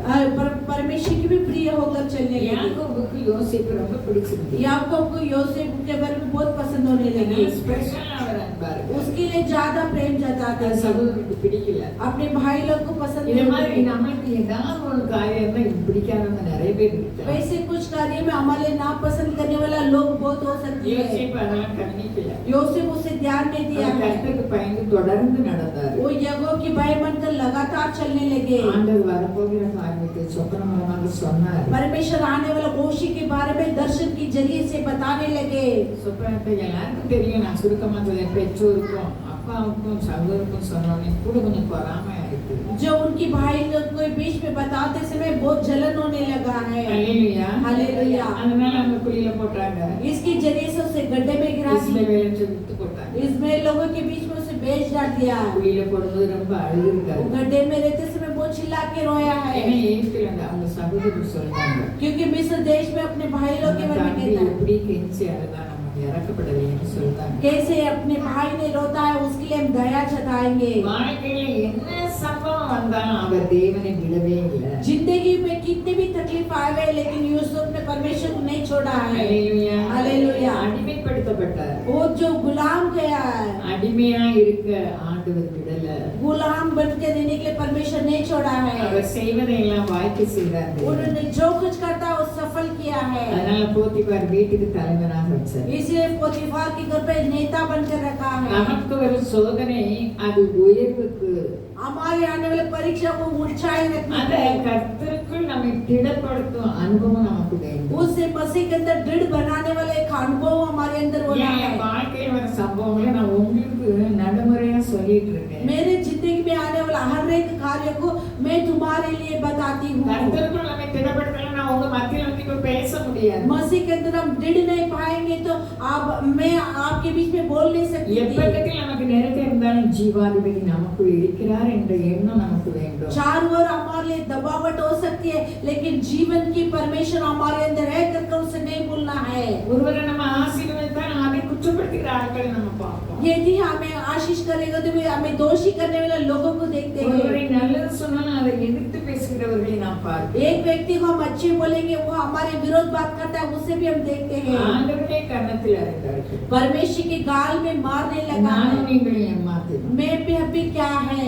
परमेश्वर की भी प्रिय होकर चलने लगे। யாக்கோபுக்கு யோசேப்பு ரொம்ப பிடிச்சிருந்தது. याकूब को यूसुफ के बारे में बहुत पसंद होने लगी। ஸ்பெஷல் அவர் அன்பாரு. उसके लिए ज्यादा प्रेम जताते थे। சகோதரருக்கு பிடிக்கல. अपने भाई लोग को पसंद இந்த नहीं மாதிரி थे। நமக்கு ஏதாவது ஒரு காரியம் தான் பிடிக்காதவங்க நிறைய பேர் இருக்காங்க. वैसे कुछ कार्य में हमारे ना पसंद करने वाला लोग बहुत हो सकते हैं। யோசேப்பு அதெல்லாம் கவனிக்கல. यूसुफ उसे ध्यान नहीं दिया அவர் है। கர்த்தருக்கு பயந்து தொடர்ந்து நடந்தார். वो यहोवा की भय बनकर लगातार चलने लगे। ஆண்டவர் வரப்போகிற காரியத்தை சொப்பன மூலமாக சொன்னார். परमेश्वर आने वाला घोषी के बारे में दर्शन के जरिए से बताने लगे। சொப்பனத்தை எல்லாருக்கும் தெரியும். நான் சுருக்கமா சொல்றேன். பெற்றோருக்கும் அப்பாவுக்கும் சகோதரருக்கும் சொன்னோன்னே கூட கொஞ்சம் பொறாமையா இருக்கு. जो उनकी भाई लोग को बीच में बताते समय बहुत जलन होने लगा है। அல்லேலூயா. हालेलुया। அதனால அவங்க குழியில போட்டாங்க. इसके जरिए से उसे गड्ढे में गिरा இஸ்மவேலை दिया। என்று விட்டு போட்டாங்க. इसमें लोगों के बीच में उसे बेच डाल दिया। குழியில போடும்போது ரொம்ப அழுதுருக்காரு. वो गड्ढे में रहते समय बहुत चिल्ला के रोया है, ஏன்னா எகிப்தில அவங்க சகோதரர் சொல்றாங்க, क्योंकि मिस्र देश में अपने भाई लोग के बारे में தம்பி कहता है எப்படி கெஞ்சி அழுதா நமக்கு இறக்கப்படலைன்னு சொல்றாங்க. कैसे अपने भाई ने रोता है उसके लिए हम दया जताएंगे। வாழ்க்கையில என்ன சம்பவம் வந்தாலும் அவர் தேவனை விடவே இல்லை. जिंदगी में कितनी भी तकलीफ आवे लेकिन यूसुफ ने परमेश्वर को नहीं छोड़ा है। அல்லேலூயா. அல்லேலூயா. அடிமைப்படுத்தப்பட்டார். वो जो गुलाम गया है, அடிமையா இருக்க ஆண்டவர் விடல. गुलाम बन के रहने के लिए परमेश्वर नहीं छोड़ा है। அவர் செய்வதை எல்லாம் வாய்க்கு செய்தார். उन्होंने जो कुछ करता वो सफल किया है। அதனால போத்திபார் வீட்டுக்கு தலைவனாக வச்சார். इसलिए पोतीफार के घर पे नेता बनकर रखा है। நமக்கு ஒரு சோதனை அது உயர்வுக்கு. हमारे आने वाले परीक्षा को ऊंचाई रखने அந்த के लिए கர்த்தருக்குள் நம்மை திடப்படுத்தும் அனுபவம் நமக்கு வேண்டும். उससे मसीह के अंदर दृढ़ बनाने वाले एक अनुभव हमारे अंदर होना என் है। வாழ்க்கையில் வர சம்பவங்களை நான் உங்களுக்கு நடைமுறையா சொல்லிட்டு இருக்கேன். मेरे जिंदगी में आने वाला हर एक कार्य को मैं तुम्हारे लिए बताती हूँ। கர்த்தருக்குள் நம்மை திடப்படுத்தல நான் உங்க மத்தியில் வந்து இப்ப பேச முடியாது. मसीह के अंदर हम दृढ़ नहीं पाएंगे तो मैं आपके बीच में बोल नहीं सकती थी। எப்பக்கத்தில் நமக்கு நெருக்கம் இருந்தாலும் ஜீவாதிபதி நமக்குள் இருக்கிறார் என்ற எண்ணம் நமக்கு வேண்டும். चारों ओर हमारे लिए दबावट हो सकती है लेकिन जीवन की परमेश्वर हमारे अंदर है करके उसे नहीं भूलना है। ஒருவரை நம்ம ஆசீர்வதித்தால் அதை குற்றப்படுத்துகிற ஆட்களை நம்ம பார்ப்போம். यदि हमें आशीष करेगा तो भी हमें दोषी करने वाले लोगों को देखते ஒருவரை हैं। நல்லது சொன்னாலும் அதை எதிர்த்து பேசுகிறவர்களை நாம் பார்ப்போம். एक व्यक्ति को हम अच्छे बोलेंगे, वो हमारे विरोध बात करता है, उसे भी हम देखते हैं। ஆண்டவரே கன்னத்தில் அறைந்தார்கள். परमेश्वर के गाल में मारने लगा நானும் है। நீங்களும் ஏமாத்தினோம். मैं भी अभी क्या है,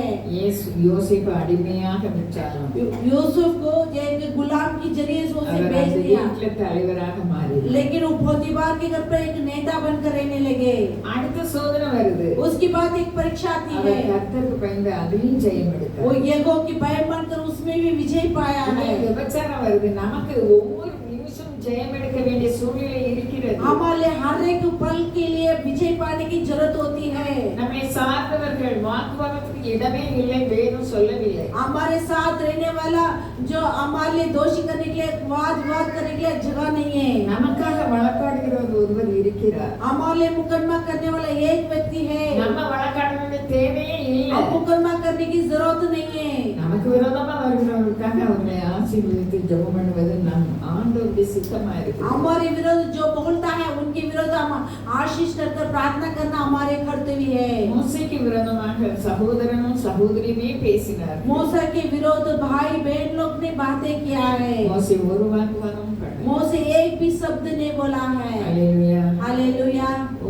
யோசேப்பு அடிமையாக விற்றாலும் यूसुफ को एक गुलाम की जरिए से उसे அவர் बेच அந்த दिया, வீட்டில் தலைவராக மாறினார். लेकिन वो पोतीफार के घर पर एक नेता बनकर रहने लगे। அடுத்த சோதனை வருது. उसके बाद एक परीक्षा आती அவர் है, கர்த்தருக்கு பயந்து அதிலும் ஜெயம் वो எடுத்தார். यहोवा की भय मानकर उसमें भी विजय पाया है। விபச்சாரம் வருது. நமக்கு ஒவ்வொரு நிமிஷம் ஜெயம் எடுக்க வேண்டிய சூழ்நிலை இருக்கிறது. हमारे हर एक पल के लिए विजय पाने की जरूरत होती है। நம்மை சார்ந்தவர்கள் வாக்குவாதத்துக்கு இடமே இல்லை, வேதம் சொல்லவில்லை. हमारे साथ रहने वाला जो हमारे लिए दोषी करने के लिए वाद करने के लिए जगह नहीं है। நமக்காக வழக்காடுகிறவர் ஒருவர் இருக்கிறார். हमारे लिए मुकदमा करने वाला एक व्यक्ति है। நம்ம வழக்காட வேண்டிய தேவையே இல்லை. अब मुकदमा करने की जरूरत नहीं है। நமக்கு விரோதமா வருகிறவர்களுக்காக அவர்களை ஆசீர்வதித்து ஜெபம் பண்ணுவது நம் ஆண்டவருடைய சித்தமா இருக்கு. हमारे विरोध जो बोलता है उनके विरोध हम आशीष कर प्रार्थना करना हमारे कर्तव्य है। மோசேக்கு விரோதமாக சகோதரனும் சகோதரியுமே பேசினார். मूसा के विरोध भाई बहन लोग ने बातें किया है। மோசே ஒரு வாக்குவாதமும் பண்ணல. मूसा एक भी शब्द नहीं बोला है। அல்லேலூயா. हालेलुया। ஓ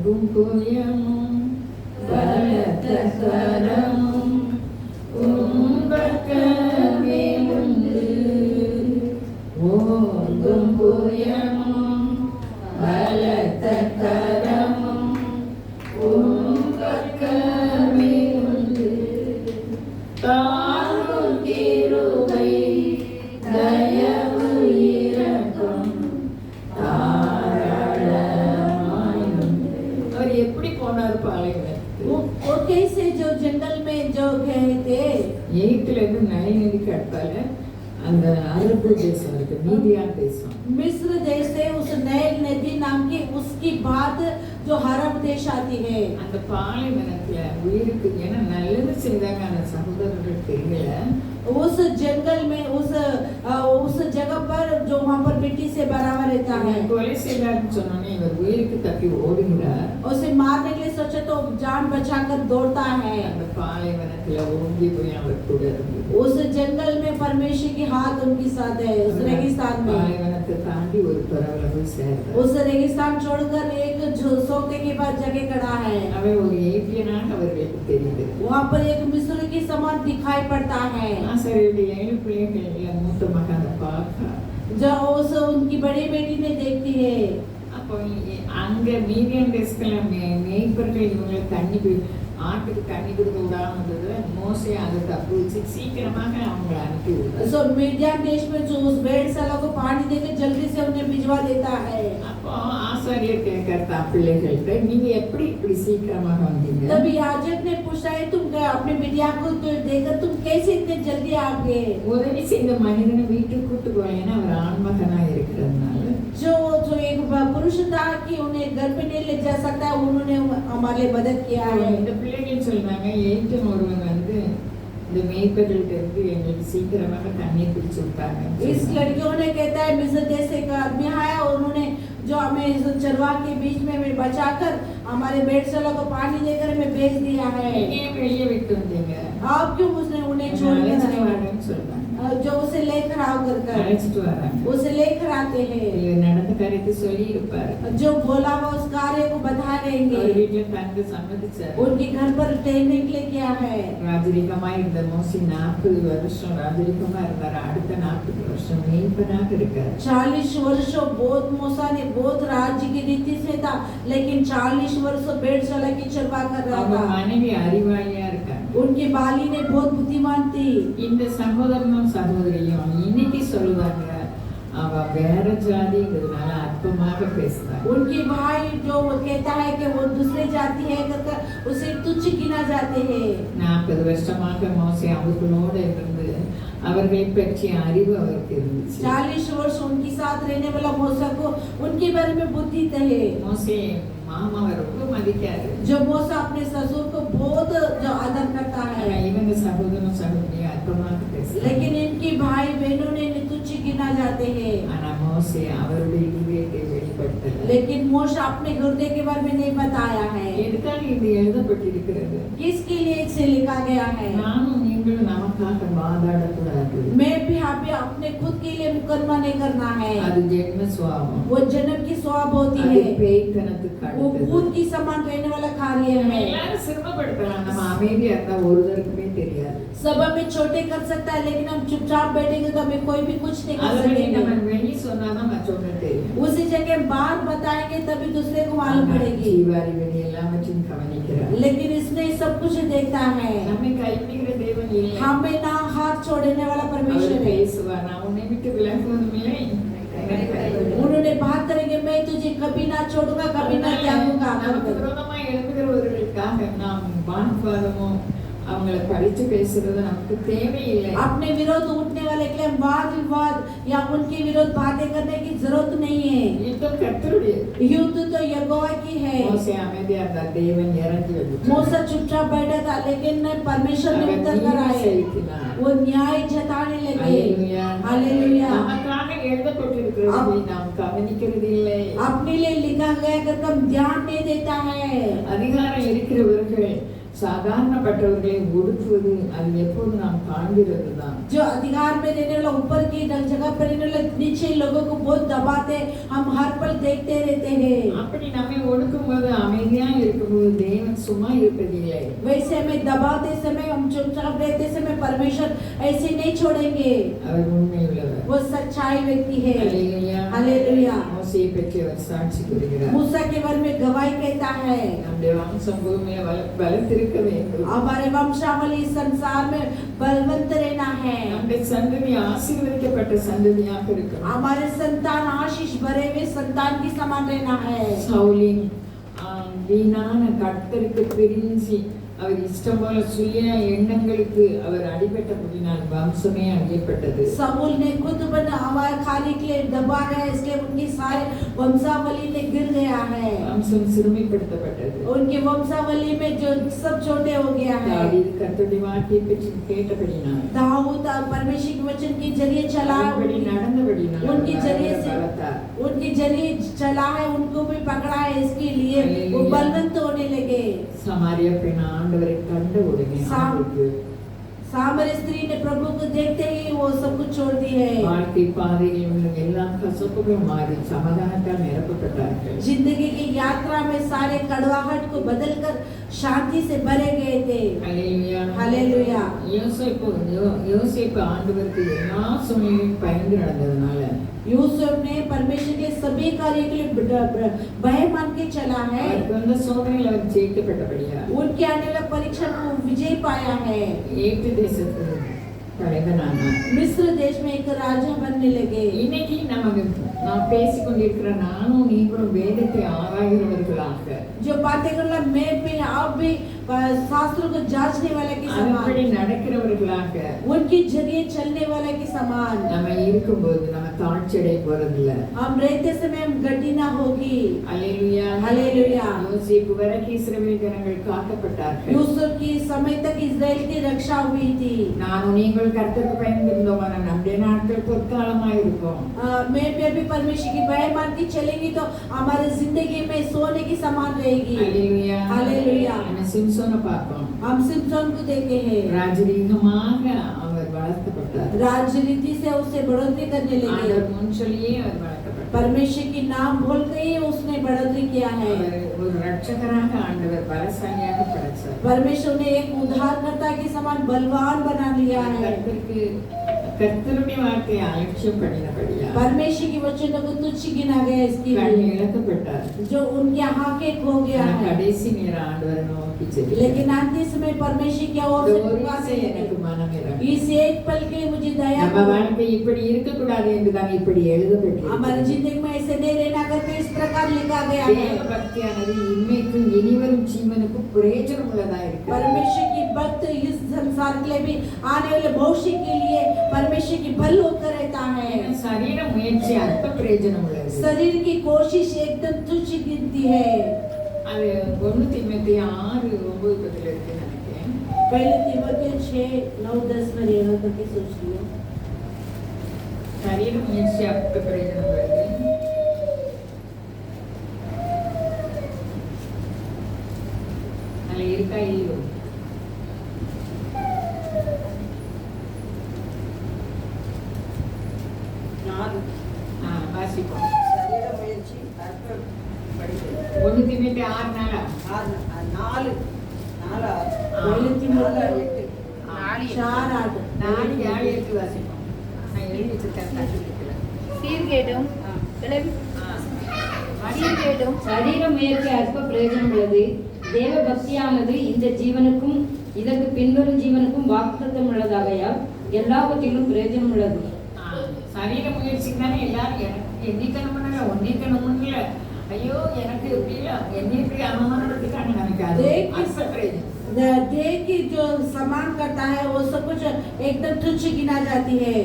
துன்பயமும் பலத்த கரமும் உம்பக்கமே உண்டு. ஓ துன்பயமும் பலத்த கரமும் உம்பக்கமே உண்டு. தாரும் கிருபை தயவு இரக்கம் தாராளமாயுண்டு. அவர் எப்படி போனார் பாலைவனத்துக்கு? वो कैसे जो जंगल में जो गए थे, எகிப்துல இருந்து நைல் நதிக்கு அடுத்தால அந்த அரபு தேசம் இருக்கு, மீதியான் தேசம். मिस्र देश से उस नैल नदी नाम की उसकी बाद जो अरब देश आती है। அந்த பாலைவனத்துல உயிருக்கு ஏன்னா நல்லது செய்தாங்க அந்த சகோதரர்கள் தெரியல. उस जंगल में उस जगह पर जो वहाँ पर मिट्टी से भरा हुआ रहता है, கொலை செய்தார்னு சொன்னோன்னே இவர் உயிருக்கு தப்பி ஓடுகிறார். उसे मारने के लिए सोचे तो जान बचाकर दौड़ता है। அந்த பாலைவனத்துல ஓங்கி போய் அவர் கூட இருந்தது. उस जंगल में परमेश्वर की हाथ उनके साथ है। उस रेगिस्तान में பாலைவனத்தை தாண்டி ஒரு துறவுல போய் சேர்ந்தார். उस रेगिस्तान छोड़कर एक सोते के बाद जगह खड़ा है। அவன் ஒரு எகிப்தியனாக அவர்களுக்கு தெரியுது. वहाँ पर एक मिस्र के समान दिखाई पड़ता है। ஆசாரியருடைய 7 பிள்ளைகள்ல மூத்த மகன் அதை பார்க்க जब उस उनकी बड़ी बेटी ने देखती है, அப்போ அங்க மீதியான் தேசத்துல மேய்ப்பர்கள் இவங்களை ஆட்டுக்கு தண்ணி கொடுக்க விடாம இருந்தது. மோசே அதை தப்பு வச்சு சீக்கிரமாக அவங்களை அனுப்பி விடுறார். सो मीडियम देश में जो उस भेड़शाला को पानी देकर जल्दी से उन्हें भिजवा देता है। அப்போ ஆசாரியர் கேட்கறதா பிள்ளைகள்கிட்ட, நீங்க எப்படி இப்படி சீக்கிரமாக வந்தீங்க? तब याजक ने पूछा है, तुम अपने बिटिया को तो देकर तुम कैसे इतने जल्दी आ गए? உதவி செய்த மனிதனை வீட்டுக்கு கூட்டு போயேன்னா அவர் ஆண்மகனா இருக்கிறதுனால जो जो एक पुरुष था कि उन्हें घर पे नहीं ले जा सकता, उन्होंने हमारे लिए मदद किया है। இந்த பிள்ளைகள் சொல்றாங்க, எய்ட்டும் ஒருவன் வந்து இந்த மேய்ப்பர்கள்ட்ட இருந்து எங்களுக்கு சீக்கிரமாக தண்ணி பிடிச்சு விட்டாங்க. इस लड़कियों ने कहता है मिस्र देश से एक आदमी आया, उन्होंने जो हमें इस चरवा के बीच में बचाकर हमारे भेड़शाला को पानी देकर हमें भेज दिया है। நீங்க வெளியே விட்டு வந்தீங்க, आप क्यों उसने उन्हें அழைச்சிட்டு छोड़कर வாங்கன்னு சொல்றாங்க. जो उसे लेकर आओ कर அழைச்சிட்டு வராங்க. उसे लेकर आते हैं। இவர் நடந்த காரியத்தை சொல்லி இருப்பாரு. जो बोला वो उस कार्य को बता அவர் देंगे। வீட்டுல தங்க சம்மதிச்சார். उनके घर पर ठहरने के लिए किया है। ராஜரிகமா இருந்த மோசி 40 வருஷம் ராஜரிகமா இருந்தார். அடுத்த 40 வருஷம் மேய்ப்பனாக இருக்கார். 40 वर्षों बहुत मूसा ने बहुत राज्य की रीति से था, लेकिन 40 वर्षों भेड़शाला की चरवा कर रहा அவங்க था। மனைவி அறிவாளியா இருக்காங்க. उनकी बाली ने बहुत बुद्धिमान थी। இந்த சகோதரனும் சகோதரியும் இன்னைக்கு சொல்லுவாங்க, அவ வேற ஜாதிங்கிறதுனால அற்பமாக பேசுறாங்க. उनकी भाई जो वो कहता है कि वो दूसरे जाति है कर उसे तुच्छ गिना जाते हैं। 40 வருஷமாக மோசே அவர்களோட இருந்து அவர்களை பற்றிய அறிவு அவருக்கு இருந்துச்சு. 40 वर्ष उनके साथ रहने वाला मूसा को उनके बारे में बुद्धि है। மோசே மாமாவை ரொம்ப மதிக்காரு. जो मूसा अपने ससुर को बहुत जो आदर करता ஆனா है, இவங்க சகோதரனும் சகோதரியும் அற்பமாக பேசுறாங்க. लेकिन इनकी भाई बहनों ने तुच्छ गिना जाते हैं। ஆனா மோசே அவருடைய இதயத்தை வெளிப்படுத்தல. लेकिन मोशे अपने हृदय के बारे में नहीं बताया है। எதுக்காக இது எழுதப்பட்டிருக்கிறது? किसके लिए इसे लिखा गया है? நானும் நீங்களும் நமக்காக வாதாடக்கூடாது. मैं भी आप अपने खुद के लिए मुकदमा नहीं करना है। அது ஜென்ம சுபாவம். वो जन्म की स्वभाव होती அது है। பேய்த்தனத்துக்கு वो அடுத்தது. भूत की समान रहने वाला कार्य நம்ம है। எல்லாரும் சிரமப்படுத்தலாம். நம்ம அமைதியா இருந்தா ஒருத்தருக்குமே தெரியாது. सब हमें छोटे कर सकता है, लेकिन हम चुपचाप बैठेंगे तो हमें कोई भी कुछ नहीं कर அதை பற்றி நம்ம सकेंगे। வெளியே சொன்னாதான் மற்றவங்களுக்கு தெரியும். उसी जगह बाहर बताएंगे तभी दूसरे को मालूम पड़ेगी। ஜீவாரி வெளி எல்லாவற்றையும் கவனிக்கிறார். लेकिन इसने सब कुछ देखता है। நம்மை கைப்பிடிக்கிற தேவன் இல்லை. हमें ना हाथ छोड़ने वाला परमेश्वर அவர் है। பேசுவார். நான் உன்னை விட்டு விலகுவதும் இல்லை. उन्होंने बात करेंगे, मैं तुझे कभी ना छोड़ूंगा, कभी ना त्यागूंगा। நமக்கு விரோதமா எழுப்புகிறவர்களுக்காக நாம் வாக்குவாதமோ அவங்களை படிச்சு பேசுறது நமக்கு தேவையில்லை. अपने विरोध उठने वाले के लिए वाद विवाद या उनके विरोध बातें करने की जरूरत नहीं है। யுத்தம் கர்த்தருடையது. युद्ध तो यहोवा की है। மோசே அமைதியா இருந்தார். தேவன் இறங்கி வந்துட்டார். मूसा चुपचाप बैठा था, लेकिन परमेश्वर ने उत्तर அவர் कराए। நீதி செலுத்தினார். वो न्याय जताने लगे। அல்லேலூயா. हालेलुया। நமக்காக எழுதப்பட்டிருக்கிறது நாம் கவனிக்கிறது இல்லை. अपने लिए लिखा गया कर हम ध्यान नहीं देता है। அதிகாரம் இருக்கிறவர்கள் சாதாரணப்பட்டவர்களை ஒடுக்குவது அது எப்போது நாம் காண்கிறது தான். जो अधिकार में रहने वाला ऊपर की जगह पर रहने वाले नीचे लोगों को बहुत दबाते, हम हर पल देखते रहते हैं। அப்படி நம்மை ஒடுக்கும்போது அமைதியா இருக்கும்போது தேவன் சும்மா இருப்பதில்லை. वैसे हमें दबाते समय, हम चुपचाप रहते समय परमेश्वर ऐसे नहीं छोड़ेंगे। அவர் உண்மை உள்ளவர். वो सच्चाई व्यक्ति है। அல்லேலூயா. हालेलुया। மோசேயை பற்றி அவர் சாட்சி கூறுகிறார். मूसा के बारे में गवाही कहता है। நம்முடைய வம்சம் பூமியில பலத்திருக்க வேண்டும். हमारे वंशावली संसार में बलवंत रहना है। நம்முடைய சந்ததி ஆசீர்வதிக்கப்பட்ட சந்ததியாக இருக்கணும். हमारे संतान आशीष भरे हुए संतान की समान रहना है। சவுலின் வீணான கர்த்தருக்கு பிரிஞ்சு அவர் இஷ்டம் போல சுய எண்ணங்களுக்கு அவர் அடிபட்டபடினால் வம்சமே அழியப்பட்டது. साउल ने खुद बना हमारे खाने के लिए दबा गया, इसलिए उनकी सारे वंशावली में गिर गया है। வம்சம் சிறுமைப்படுத்தப்பட்டது. उनके वंशावली में जो सब छोटे हो गया है। தாவீது கர்த்தருடைய வார்த்தையை பற்றி கேட்டபடினால் दाऊद परमेश्वर के वचन के जरिए चला, அதன்படி நடந்தபடினால் उनके जरिए से பலத்தார். उनके जरिए चला है, उनको भी पकड़ा है, इसके लिए वो बलवंत होने लगे। சமாரிய பெண் ஆண்டவரை கண்ட உடனே அவருக்கு सामरी स्त्री ने प्रभु को देखते ही वो सब कुछ छोड़ दी है। வாழ்க்கை பாதையில் உள்ள எல்லா கசப்புகளும் மாறி சமாதானத்தால் நிரப்பப்பட்டார்கள். जिंदगी की यात्रा में सारे कड़वाहट को बदलकर शांति से भरे गए थे। அல்லேலூயா. हालेलुया। யோசேப்பு ஆண்டவருக்கு எல்லா சூழ்நிலையும் பயந்து நடந்ததுனால यूसुफ ने परमेश्वर के सभी कार्यों के लिए भय मान के चला है। அவருக்கு வந்த சோதனையில் அவர் ஜெயிக்கப்பட்டபடியா उनके आने वाला परीक्षा में वो विजय पाया है। ஏற்று தேசத்து தலைவனானார். मिस्र देश में एक राजा बनने लगे। இன்னைக்கு நாம் பேசிக்கொண்டிருக்கிற நானும் நீங்களும் வேதத்தை ஆராய்கிறவர்களாக जो बातें करना मैं भी आप भी शास्त्रों को जांचने वाले के அதன்படி समान, நடக்கிறவர்களாக उनके जरिए चलने वाले के समान நம்ம இருக்கும்போது நம்ம தாழ்ச்சியடைய போறதில்லை. हम रहते समय हम गड्डी ना होगी। அல்லேலூயா. हालेलुया। யோசேப்பு வரைக்கும் இஸ்ரவேல் ஜனங்கள் காக்கப்பட்டார்கள். यूसुफ की समय तक इस्राएल की रक्षा हुई थी। நானும் நீங்கள் கர்த்தருக்கு பயந்திருந்தோம். நம்முடைய நாட்கள் பொற்காலமாய் இருக்கும். मैं भी अभी परमेश्वर की भय मान के चलेंगी तो हमारी जिंदगी में सोने की समान रहेगी। அல்லேலூயா. हालेलुया। நம்ம சிம்சோனை பார்ப்போம். हम सिमसोन को देखे हैं। ராஜரீகமாக அவர் வளர்க்கப்பட்டார். राजनीति से उसे बढ़ोतरी करने लगे। ஆண்டவர் முன் சொல்லியே அவர் வளர்க்கப்பட்டார். परमेश्वर की नाम बोल के ही उसने बढ़ोतरी किया है। அவர் ஒரு ரட்சகராக ஆண்டவர் பலசாலியாக படைத்தார். परमेश्वर ने एक उद्धारकर्ता के समान बलवान बना लिया है। கர்த்தருடைய வார்த்தையை அலட்சியம் பண்ணினபடியா परमेश्वर की वचनों को तुच्छ गिना गया, इसके கண் लिए இழக்கப்பட்டார். जो उनके आंखें खो गया है। கடைசி நேரம் ஆண்டவர் நோக்கி செல்கிறார். लेकिन अंतिम समय परमेश्वर की ओर से पुकारे, எனக்கு மனம் இறங்கும். इस एक पल के मुझे दया நம்ம करो। வாழ்க்கை இப்படி இருக்கக்கூடாது என்றுதான் இப்படி हमारी எழுதப்பட்டிருக்கிறது. जिंदगी में ऐसे नहीं रहना करके इस प्रकार लिखा गया है। தேவ பக்தியானது இன்மைக்கும் இனிவரும் ஜீவனுக்கும் பிரயோஜனம் உள்ளதா இருக்கு. परमेश्वर की भक्त इस संसार के लिए भी आने वाले भविष्य के लिए परमेश्वर की बल होकर रहता है। சரீர முயற்சி அல்ப பிரயோஜனம் உள்ளது. शरीर की कोशिश एकदम तुच्छ गिनती है। அது 1 தீமோத்தேயு 6:9 இருக்கு நினைக்கிறேன். पहले तीमुथियुस 6:9-10 में रहना करके सोच लियो। சரீர முயற்சி அல்ப பிரயோஜனம் உள்ளது. இல்லையோ? வாசிப்போம். சரீர முயற்சி அற்ப படிப்பு 1 தீமோத்தேயு 6:4. 4 4 8 4 7 8 வாசிப்போம். நான் எழுதி வச்சிருக்கேன், தட்டிருக்கேன். சீர்கேடும் சீர்கேடும் சரீர முயற்சி அற்ப பிரயோஜனம் உள்ளது. தேவ பக்தியானது இந்த ஜீவனுக்கும் இதற்கு பின்வரும் ஜீவனுக்கும் வாக்குத்தத்தம் உள்ளதாகையால் எல்லாவற்றிலும் பிரயோஜனம் உள்ளது. சரீர முயற்சிக்கு தானே எல்லாரும் எனக்கு எண்ணிக்கணும் பண்ணல, ஒன்னிக்கணும் பண்ணல, ஐயோ எனக்கு எப்படி என்னை எப்படி அவமானப்படுத்திட்டாங்க நினைக்காது. देह की जो सम्मान करता है वो सब कुछ एकदम तुच्छ गिना जाती है.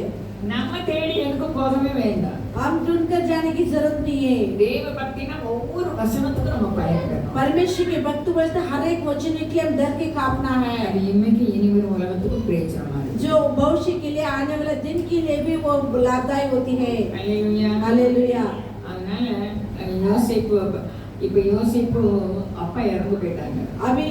நம்ம தேடி எனக்கும் போகவே வேண்டாம். हम ढूंढकर जाने की जरूरत नहीं है. தேவ பக்தினா ஒவ்வொரு வசனத்துக்கும் நம்ம பயப்படணும். परमेश्वर के भक्त बोलते हर एक वचन के हम डर के कांपना है. அது இன்னைக்கு இனி வரும் உலகத்துக்கு பிரயோஜனமா இருக்கு. जो भविष्य के लिए आने वाले दिन के लिए भी वो लाभदायी होती है. அல்லேலூயா. हालेलुया. அதனால யோசேப்பு அப்பா இறந்து போயிட்டாங்க. अभी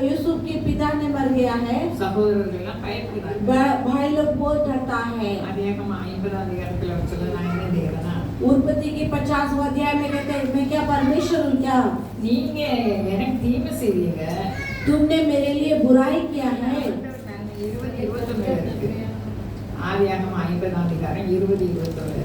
यूसुफ के पिता ने मर गया है. சகோதரர்கள் எல்லாம் பயப்படுறாங்க. भाई लोग बहुत डरता है. அதிகமா 50ஆம் அதிகாரத்துல வச்சல நான் என்ன செய்யறேன்னா, उत्पत्ति के 50वां अध्याय में कहते हैं मैं क्या परमेश्वर हूँ क्या? நீங்க எனக்கு தீமை செய்தீங்க, तुमने मेरे लिए बुराई किया है. 20-21 இருக்கு. ஆதியாகமம் 50ஆம் அதிகாரம் 20-21.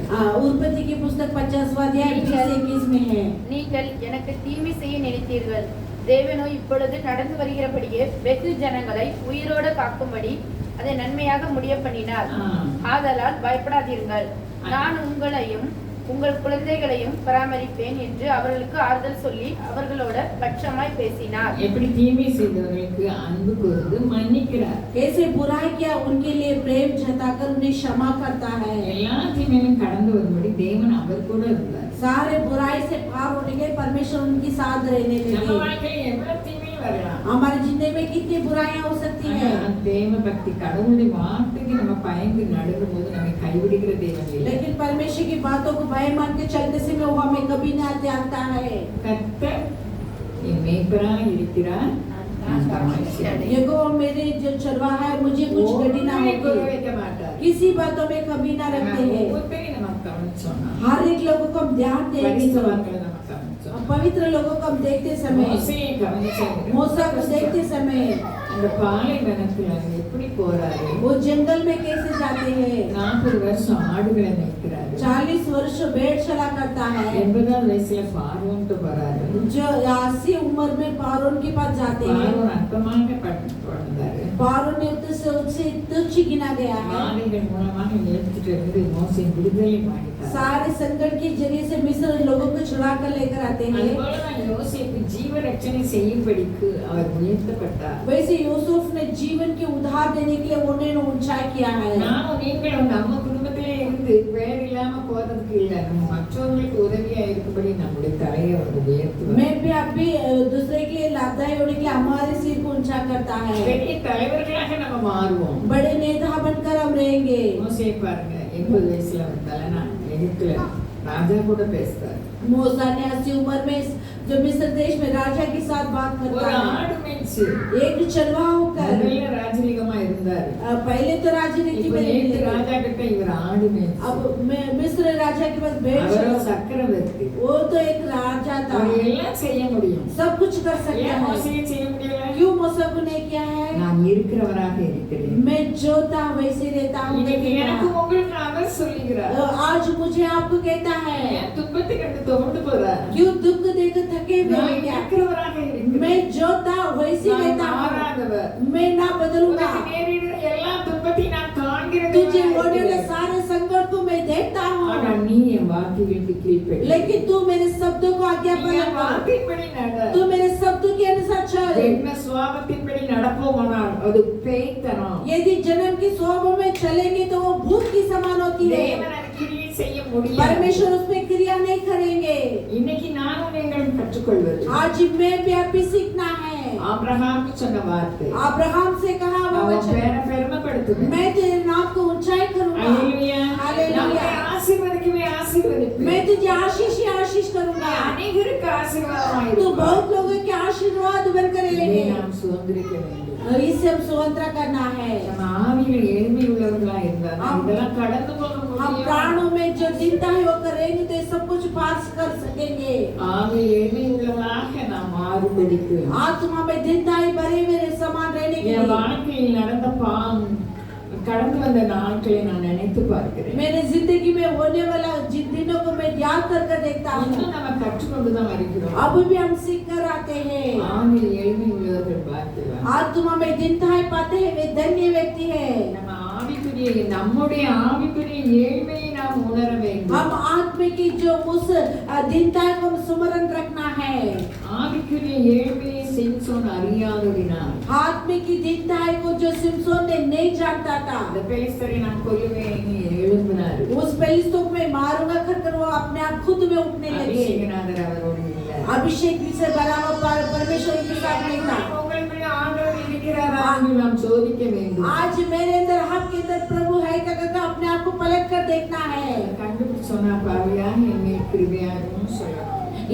उत्पत्ति की पुस्तक 50वां अध्याय 20-21 में है. நீங்கள் எனக்கு தீமை செய்ய நினைத்தீர்கள். தேவனோ இப்பொழுது நடந்து வருகிறபடியே வெகு ஜனங்களை உயிரோடு காக்கும்படி அதை நன்மையாக முடிய பண்ணினார். ஆதலால் பயப்படாதீர்கள், நான் உங்களையும் உங்கள் குழந்தைகளையும் பராமரிப்பேன் என்று அவர்களுக்கு ஆறுதல் சொல்லி அவர்களோட பட்சமாய் பேசினார். எப்படி தீமை செய்தவர்களுக்கு அன்பு கூர்ந்து மன்னிக்கிறார். कैसे बुराई किया उनके लिए प्रेम जताकर उन्हें क्षमा करता है. எல்லா தீமையும் கடந்து வரும்படி தேவன் அவர் கூட இருந்தார். सारे बुराई से पार होने के परमेश्वर उनकी साथ रहने நம்ம लगे. வாழ்க்கையில எவ்வளவு தீமையும் வரலாம். हमारी जिंदगी में कितनी बुराइयां हो सकती ஆனா, है. தேவ பக்தி கடவுளுடைய வார்த்தைக்கு நம்ம பயந்து நடக்கும்போது நம்மை கைவிடுகிற தேவன் இல்லை. लेकिन परमेश्वर की बातों को भय मान के चलने से वो हमें कभी ना त्यागता है. கர்த்தர் என் மேய்ப்பராய் இருக்கிறார், நான் தம்மை यहोवा मेरे जो चरवाहा है मुझे कुछ घटी ना ஒன்றை குறை होगी. வைக்க மாட்டார். किसी बातों में कभी ना रखते हैं. ஒவ்வொருத்தரையும் நம்ம கவனிச்சோம்னா, हर एक लोगों को हम ध्यान देंगे. பரிசுத்தவான்களை நம்ம கவனிச்சோம். पवित्र लोगों को हम देखते समय, மோசேயை கவனிச்சோம். मूसा को देखते समय அந்த பாலைவனத்துல அவங்க எப்படி போறாரு, वो जंगल में कैसे जाते हैं. 40 வருஷம் ஆடுகளை மேய்க்கிறாரு, 40 वर्ष भेड़ चला करता है. 80ஆம் வயசுல பார்வோன்ட்டு போறாரு. जो 80 उम्र में पारोन के पास जाते हैं. பார்வோன் அற்பமாக வளர்ந்தாரு. पारोन ने उससे तुच्छ गिना गया है. ஆணைகள் மூலமாக எடுத்துட்டு இருந்து மோசே விடுதலை பண்ணிட்டார். सारे संकट के जरिए से मिस्र लोगों को छुड़ा कर लेकर आते हैं. அதுபோலதான் யோசேப்பு ஜீவ ரட்சணை செய்யும்படிக்கு அவர் உயர்த்தப்பட்டார். वैसे यूसुफ ने जीवन के उद्धार देने के लिए उन्हें ऊंचाई किया है. நானும் நீங்களும் நம்ம குடும்பத்திலே இருந்து வேற இல்லாம போறதுக்கு இல்ல, நம்ம மற்றவங்களுக்கு உதவியா இருக்கும்படி நம்முடைய தலையை அவர் உயர்த்துவார். मैं भी आप भी दूसरे के लिए लाभदायी होने के लिए हमारे सिर को ऊंचा करता है. பெரிய தலைவர்களாக நம்ம மாறுவோம். बड़े नेता बनकर हम रहेंगे. மோசே பாருங்க, 80 வயசுல வந்தாலனா எகிப்துல ராஜா கூட பேசுறாரு. मूसा ने 80 उम्र में जो मिस्र देश में राजा के साथ बात ஒரு करता है. ஆடு மேய்ச்சு एक चरवाहा होकर முதல்ல ராஜரீகமா இருந்தாரு. पहले तो राजनीति में இப்ப नहीं ராஜா கிட்ட இவர் ஆடு மேய்ச்சு. अब मिस्र राजा के पास भेड़ அவரோ चरा. சக்கரவர்த்தி. वो तो एक राजा था, அவர் எல்லாம் செய்ய முடியும். सब कुछ कर सकता ஏன் है. மோசே செய்ய முடியல? क्यों मूसा को नहीं किया है? நான் இருக்கிறவராக இருக்கிறேன். मैं जो था वैसे रहता हूँ. இன்னைக்கு எனக்கு உங்களுக்கு அவர் சொல்லுகிறார். आज मुझे आपको कहता है ஏன் துன்பத்தை கண்டு துவண்டு போறார்? क्यों दुख देकर थके हुए நான் हैं क्या? இருக்கிறவராக இருக்கிறேன். मैं जो था वैसे நான் रहता हूँ. மாறாதவர். मैं ना बदलूंगा. உனக்கு நேரிடுற எல்லா துன்பத்தையும் நான் தாங்கிறது. तुझे होने वाले सारे संकट को मैं देखता ஆனா हूँ. நீ என் வார்த்தைகளுக்கு கீழ்ப்படி. लेकिन तू मेरे शब्दों को आज्ञा நீ पालन என் कर. வார்த்தையின்படி நட. तू मेरे शब्दों के अनुसार चल. என்ன சுவாபத்தின்படி நடப்போமானால் அது பேய்த்தனம். यदि जन्म की स्वभाव में चलेंगे तो वो भूत की समान होती है. தேவன் அது கிரியை செய்ய முடியாது. परमेश्वर उसमें क्रिया नहीं करेंगे. இன்னைக்கு நானும் நீங்களும் கற்றுக்கொள்வது आज मैं भी आप भी सीखना है. ஆபிரகாம் சொன்ன வார்த்தை अब्राहम से कहा वो அவன் वचन, பேரை பெருமைப்படுத்துவேன். मैं तेरे नाम को ऊंचाई करूंगा, அல்லேலூயா. हालेलुया। நம்மை ஆசீர்வதிக்கவே ஆசீர்வதிப்பேன். मैं तुझे आशीष ही आशीष நீ करूंगा, அநேகருக்கு ஆசீர்வாதமாய் तू இருப்பாய். बहुत लोगों के आशीर्वाद बनकर இதை रहेंगे। நாம் சுதந்திரிக்க வேண்டும். इससे हम स्वतंत्र करना है। நம்ம ஆவியில் எளிமை உள்ளவர்களா இருந்தால் இதெல்லாம் கடந்து போக हम முடியும். प्राणों में जो चिंता है वो करेंगे तो ये सब कुछ पास कर सकेंगे। ஆவியில் எளிமை உள்ளவர்களாக நாம் மாறுபடிக்கு आत्मा में दीनताई भरे मेरे समान रहने के என் लिए வாழ்க்கையில் நடந்த கடந்து வந்த நாட்களை நான் நினைத்து பார்க்கிறேன். मेरे जिंदगी में होने वाला जिन दिनों को मैं याद कर देखता हूँ। இன்னும் நம்ம கற்றுக்கொண்டுதான் வருகிறோம். अब भी हम सीख कर आते हैं। ஆவியில் எளிமை உள்ளவர்கள் பார்க்கிறார். आत्मा में दीनताई पाते हैं वे धन्य व्यक्ति है। நம்ம நம்முடைய ஆவிக்குரிய ஏழ்மையை நாம் உணர வேண்டும். हम आत्मा की जो उस दीनताई को स्मरण रखना है। ஆவிக்குரிய ஏழ்மையை சிம்சோன் அறியாததினால் आत्मा की दीनताई को जो सिमसोन ने नहीं जानता था, அந்த பெலிஸ்தரை நான் கொல்லுவேன் எழும்பினார். उस पेलिस्तों में मारूंगा कर वो अपने आप खुद में उठने लगे। அபிஷேகநாதர் அவரோடு இல்லை. अभिषेक से बराबर परमेश्वर के साथ नहीं था। உங்களுடைய ஆண்டவர் இருக்கிறாரா என்று நாம் சோதிக்க வேண்டும். आज मेरे अंदर आपके अंदर प्रभु है क्या करके अपने आप को पलट कर देखना है। கண்டுபிடிச்சு சொன்னா பாவியா என்னை கிருபையாகவும் சொல்லணும்.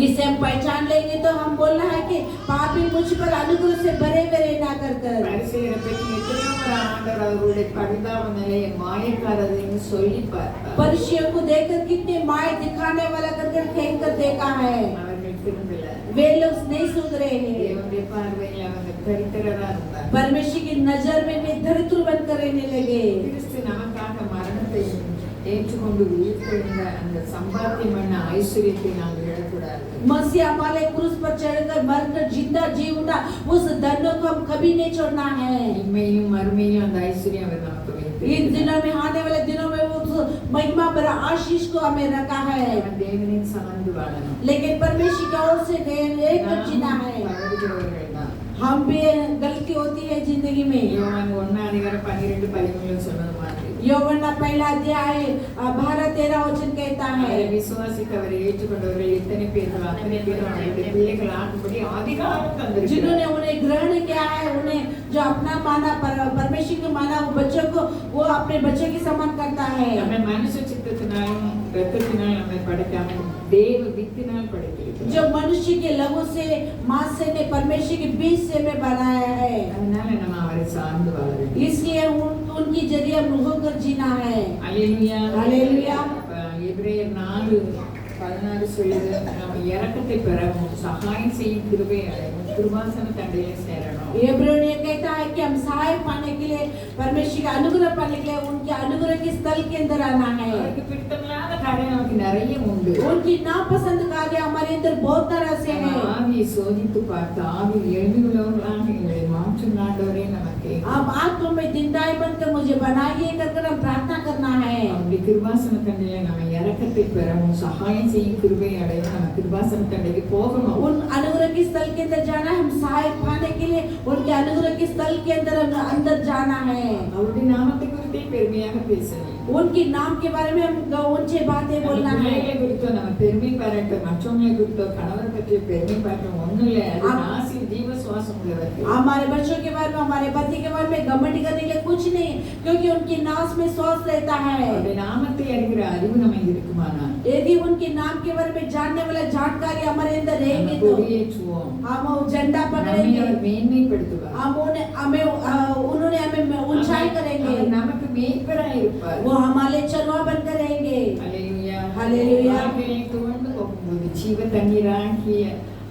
इसे हम पहचान लेंगे तो हम बोलना है कि पापी मुझ पर अनुग्रह से भरे भरे ना कर कर। பரிசேயரை பற்றி எத்தனையோ முறை ஆண்டவர் அவருடைய பரிதாப நிலையை மாயக்காரதையும் சொல்லி பார்த்தார். परिचय को देखकर कितने माय दिखाने वाला कर फेंक कर देखा है। அவர்கள் திரும்பல. वे लोग नहीं सुधरे हैं। தேவனுடைய பார்வையில் அவங்க தரித்திரரா இருந்தார். परमेश्वर की नजर में वे दरिद्र बनकर रहने लगे। கிறிஸ்து நமக்காக மரணத்தை ஏற்றுக்கொண்டு உயிர்த்தெழுந்த அந்த சம்பாத்தியம் பண்ண ஐஸ்வர்யத்தை நாங்கள் இழக்கூடாது. मसीह हमारे क्रूस पर चढ़कर मरकर जिंदा जी उठा, उस धन्य को हम कभी नहीं छोड़ना है। இம்மையிலும் மறுமையிலும் அந்த ஐஸ்வர்யம் அவர் நமக்கு வைத்திருக்கிறார். इन दिनों में आने वाले दिनों में वो महिमा भरा आशीष को हमें रखा है। அவன் தேவனின் சார்ந்து வாழணும். लेकिन परमेश्वर की ओर से एक जीना है। பழகுகிறவர்கள் தான். हम भी गलती होती है जिंदगी में। யோவான் 1:12-13 சொன்னது மாதிரி யோவான் पहला अध्याय 12-13 वचन कहता है, அவரை விசுவாசித்தவரை ஏற்றுக்கொண்டவர்கள் எத்தனை பேர் அத்தனை பேர் அவருடைய பிள்ளைகள் ஆகும்படி அதிகாரம் தந்திருக்கிறார். जिन्होंने उन्हें ग्रहण किया है, उन्हें जो अपना माना परमेश्वर को माना, वो बच्चों को वो अपने बच्चे के समान करता है। நம்மை மனுஷ சித்தத்தினாலும் ரத்தத்தினால் நம்மை படைக்காமல் தேவ வித்தினால் படைத்திருக்கிறார். जो मनुष्य के लहू से मांस से ने परमेश्वर के बीज से में बनाया है। அதனால நம்ம அவரை சார்ந்து வாழ வேண்டும். इसलिए उनकी जरिए हम होकर जीना है। அல்லேலூயா. அல்லேலூயா. எபிரேயர் 4:16 சொல்லுது, நம்ம இரக்கத்தை பெறவும் சகாயம் செய்யும் கிருபை அடையவும் கிருபாசன தண்டையில சேரணும். इब्रानियों ने कहता है कि हम सहाय पाने के लिए, परमेश्वर का अनुग्रह पाने के लिए उनके अनुग्रह के स्थल के अंदर आना है। அவருக்கு பிடித்தமில்லாத காரியம் நமக்கு நிறைய உண்டு. उनकी नापसंद कार्य हमारे अंदर बहुत तरह से है। ஆவியை சோதித்து பார்த்து ஆவியில் எழுந்துள்ளவர்களாக எங்களை மாற்றும் ஆண்டவரே நமக்கு हम आत्मा में दीनदाई बनकर मुझे बनाइए कर हम प्रार्थना करना है। அப்படி கிருபாசன தண்டையில நம்ம இரக்கத்தை பெறவும் சகாயம் செய்யும் கிருபை அடையவும் நம்ம கிருபாசன தண்டைக்கு போகணும். उन अनुग्रह के स्थल के अंदर जाना है। हम सहाय पाने के लिए उनके अनुग्रह के स्थल के अंदर अंदर जाना है। அவருடைய நாமத்தை குறித்தே பெருமையாக பேசணும். उनके नाम के बारे में हम ऊंचे बातें बोलना है। பிள்ளைகளை குறித்தோ நம்ம பெருமை பாராட்ட, மற்றவங்களை குறித்தோ கணவரை பற்றி பெருமை பாராட்ட ஒண்ணும் இல்லை. அது நாசி ஜீவ சுவாசம் உள்ளவர்கள். हमारे बच्चों के बारे में, हमारे पति के बारे में घमंड करने के लिए कुछ नहीं, क्योंकि उनकी नास में श्वास रहता है। அவருடைய நாமத்தை அறிகிற அறிவு நம்ம இருக்குமானால் यदि उनके नाम के बारे में जानने वाला जानकारी हमारे अंदर रहेगी நம்ம तो கொடியேற்றுவோம். हम वो झंडा நம்மை पकड़ेंगे। அவர் மேன்மைப்படுத்துவார். उन्होंने हमें ऊंचाई करेंगे। அவர் நமக்கு மேய்ப்பராய் இருப்பார். वो हमारे चरवा बनकर रहेंगे। அல்லேலூயா. அல்லேலூயா. வாழ்க்கையை துவண்டு போகும்போது ஜீவ தண்ணீராகிய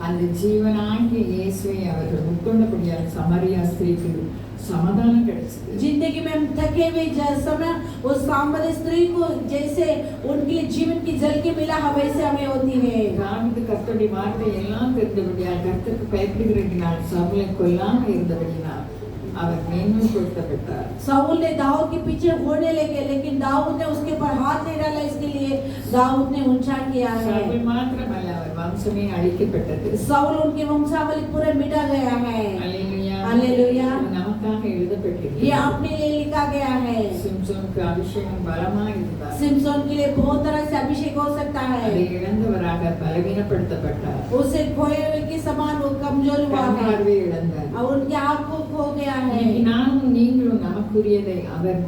அந்த ஜீவனாகிய இயேசுவை அவர்கள் உட்கொண்டபடியால் சமாரியா ஸ்திரீக்கு சமாதானம் கிடைச்சது. जिंदगी में हम थके हुए समय उस सामरी स्त्री को जैसे उनके लिए जीवन की जल की मिला वैसे हमें होती है। தாவீது கர்த்தருடைய வார்த்தை எல்லாம் தெரிந்தபடியால் கர்த்தருக்கு பயப்படுகிறதினால் சவுலை கொல்லாமல் இருந்தபடியால் அவர் மேன்மைப்படுத்தப்பட்டார். साउल ने दाऊद के पीछे होने लगे, लेकिन दाऊद ने उसके ऊपर हाथ नहीं डाला, इसके लिए दाऊद ने ऊंचा किया है। சவுல் மாத்திரமல்ல, அவர் வம்சமே அழிக்கப்பட்டது. साउल उनके वंशावली पूरे मिटा गया है। அல்லேலூயா. हालेलुया। இது நமக்காக எழுதப்பட்டிருக்கு. ये अपने लिए लिखा गया है। சிம்சோனுக்கு அபிஷேகம் பலமா இருந்தார். सिमसोन के लिए बहुत तरह से अभिषेक हो सकता அதை है। இழந்தவராக பலவீனப்படுத்தப்பட்டார். उसे खोए हुए के समान वो कमजोर हुआ கண் है பார்வை இழந்தார். और उनकी आँख को खो गया है। இன்னைக்கு நானும் நீங்களும் நமக்குரியதை அவர்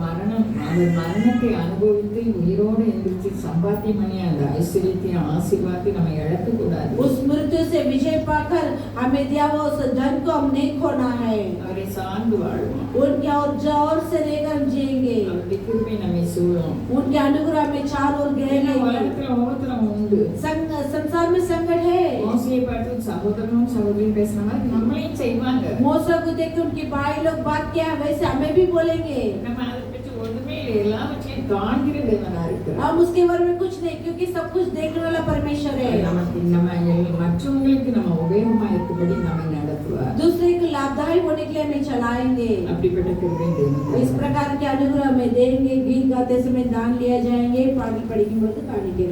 மரணத்தை அனுபவித்து உயிரோடு எந்திரிச்சு சம்பாத்தியம் பண்ணி அந்த ஐஸ்வர்யத்தையும் ஆசீர்வாதத்தையும் நம்ம இழக்கக்கூடாது. उस मृत्यु से विजय पाकर हमें दिया हुआ उस धन को हम नहीं खोना है। அவரை சார்ந்து வாழ்வோம். उनके और जोर से लेकर हम जिएंगे। அவருடைய கிருபை நம்மை சூழும். उनके अनुग्रह में चारों ओर घेरेंगे। உலகத்துல ஒவ்வொருத்தரும் உண்டு. संसार में संकट है। மோசையை பார்த்து சகோதரனும் சகோதரியும் பேசுற மாதிரி நம்மளையும் செய்வாங்க. मूसा को देख के उनके भाई लोग बात किया वैसे हमें भी बोलेंगे। நம்ம அதை பற்றி ஒண்ணுமே இல்லை. எல்லாவற்றையும் காண்கிற தேவனா இருக்கிறார். हम उसके बारे में कुछ नहीं क्योंकि सब कुछ देखने वाला परमेश्वर है। மற்றவங்களுக்கு நம்ம உபயோகமா இருக்கும்படி நம்மை நடத்துவார். दूसरे को लाभदायक होने के लिए हमें चलाएंगे। அப்படிப்பட்ட கிருபை தேவன் इस प्रकार के अनुग्रह हमें देंगे। गीत गाते समय दान लिया जाएंगे। पानी पढ़ेंगे तो कहानी के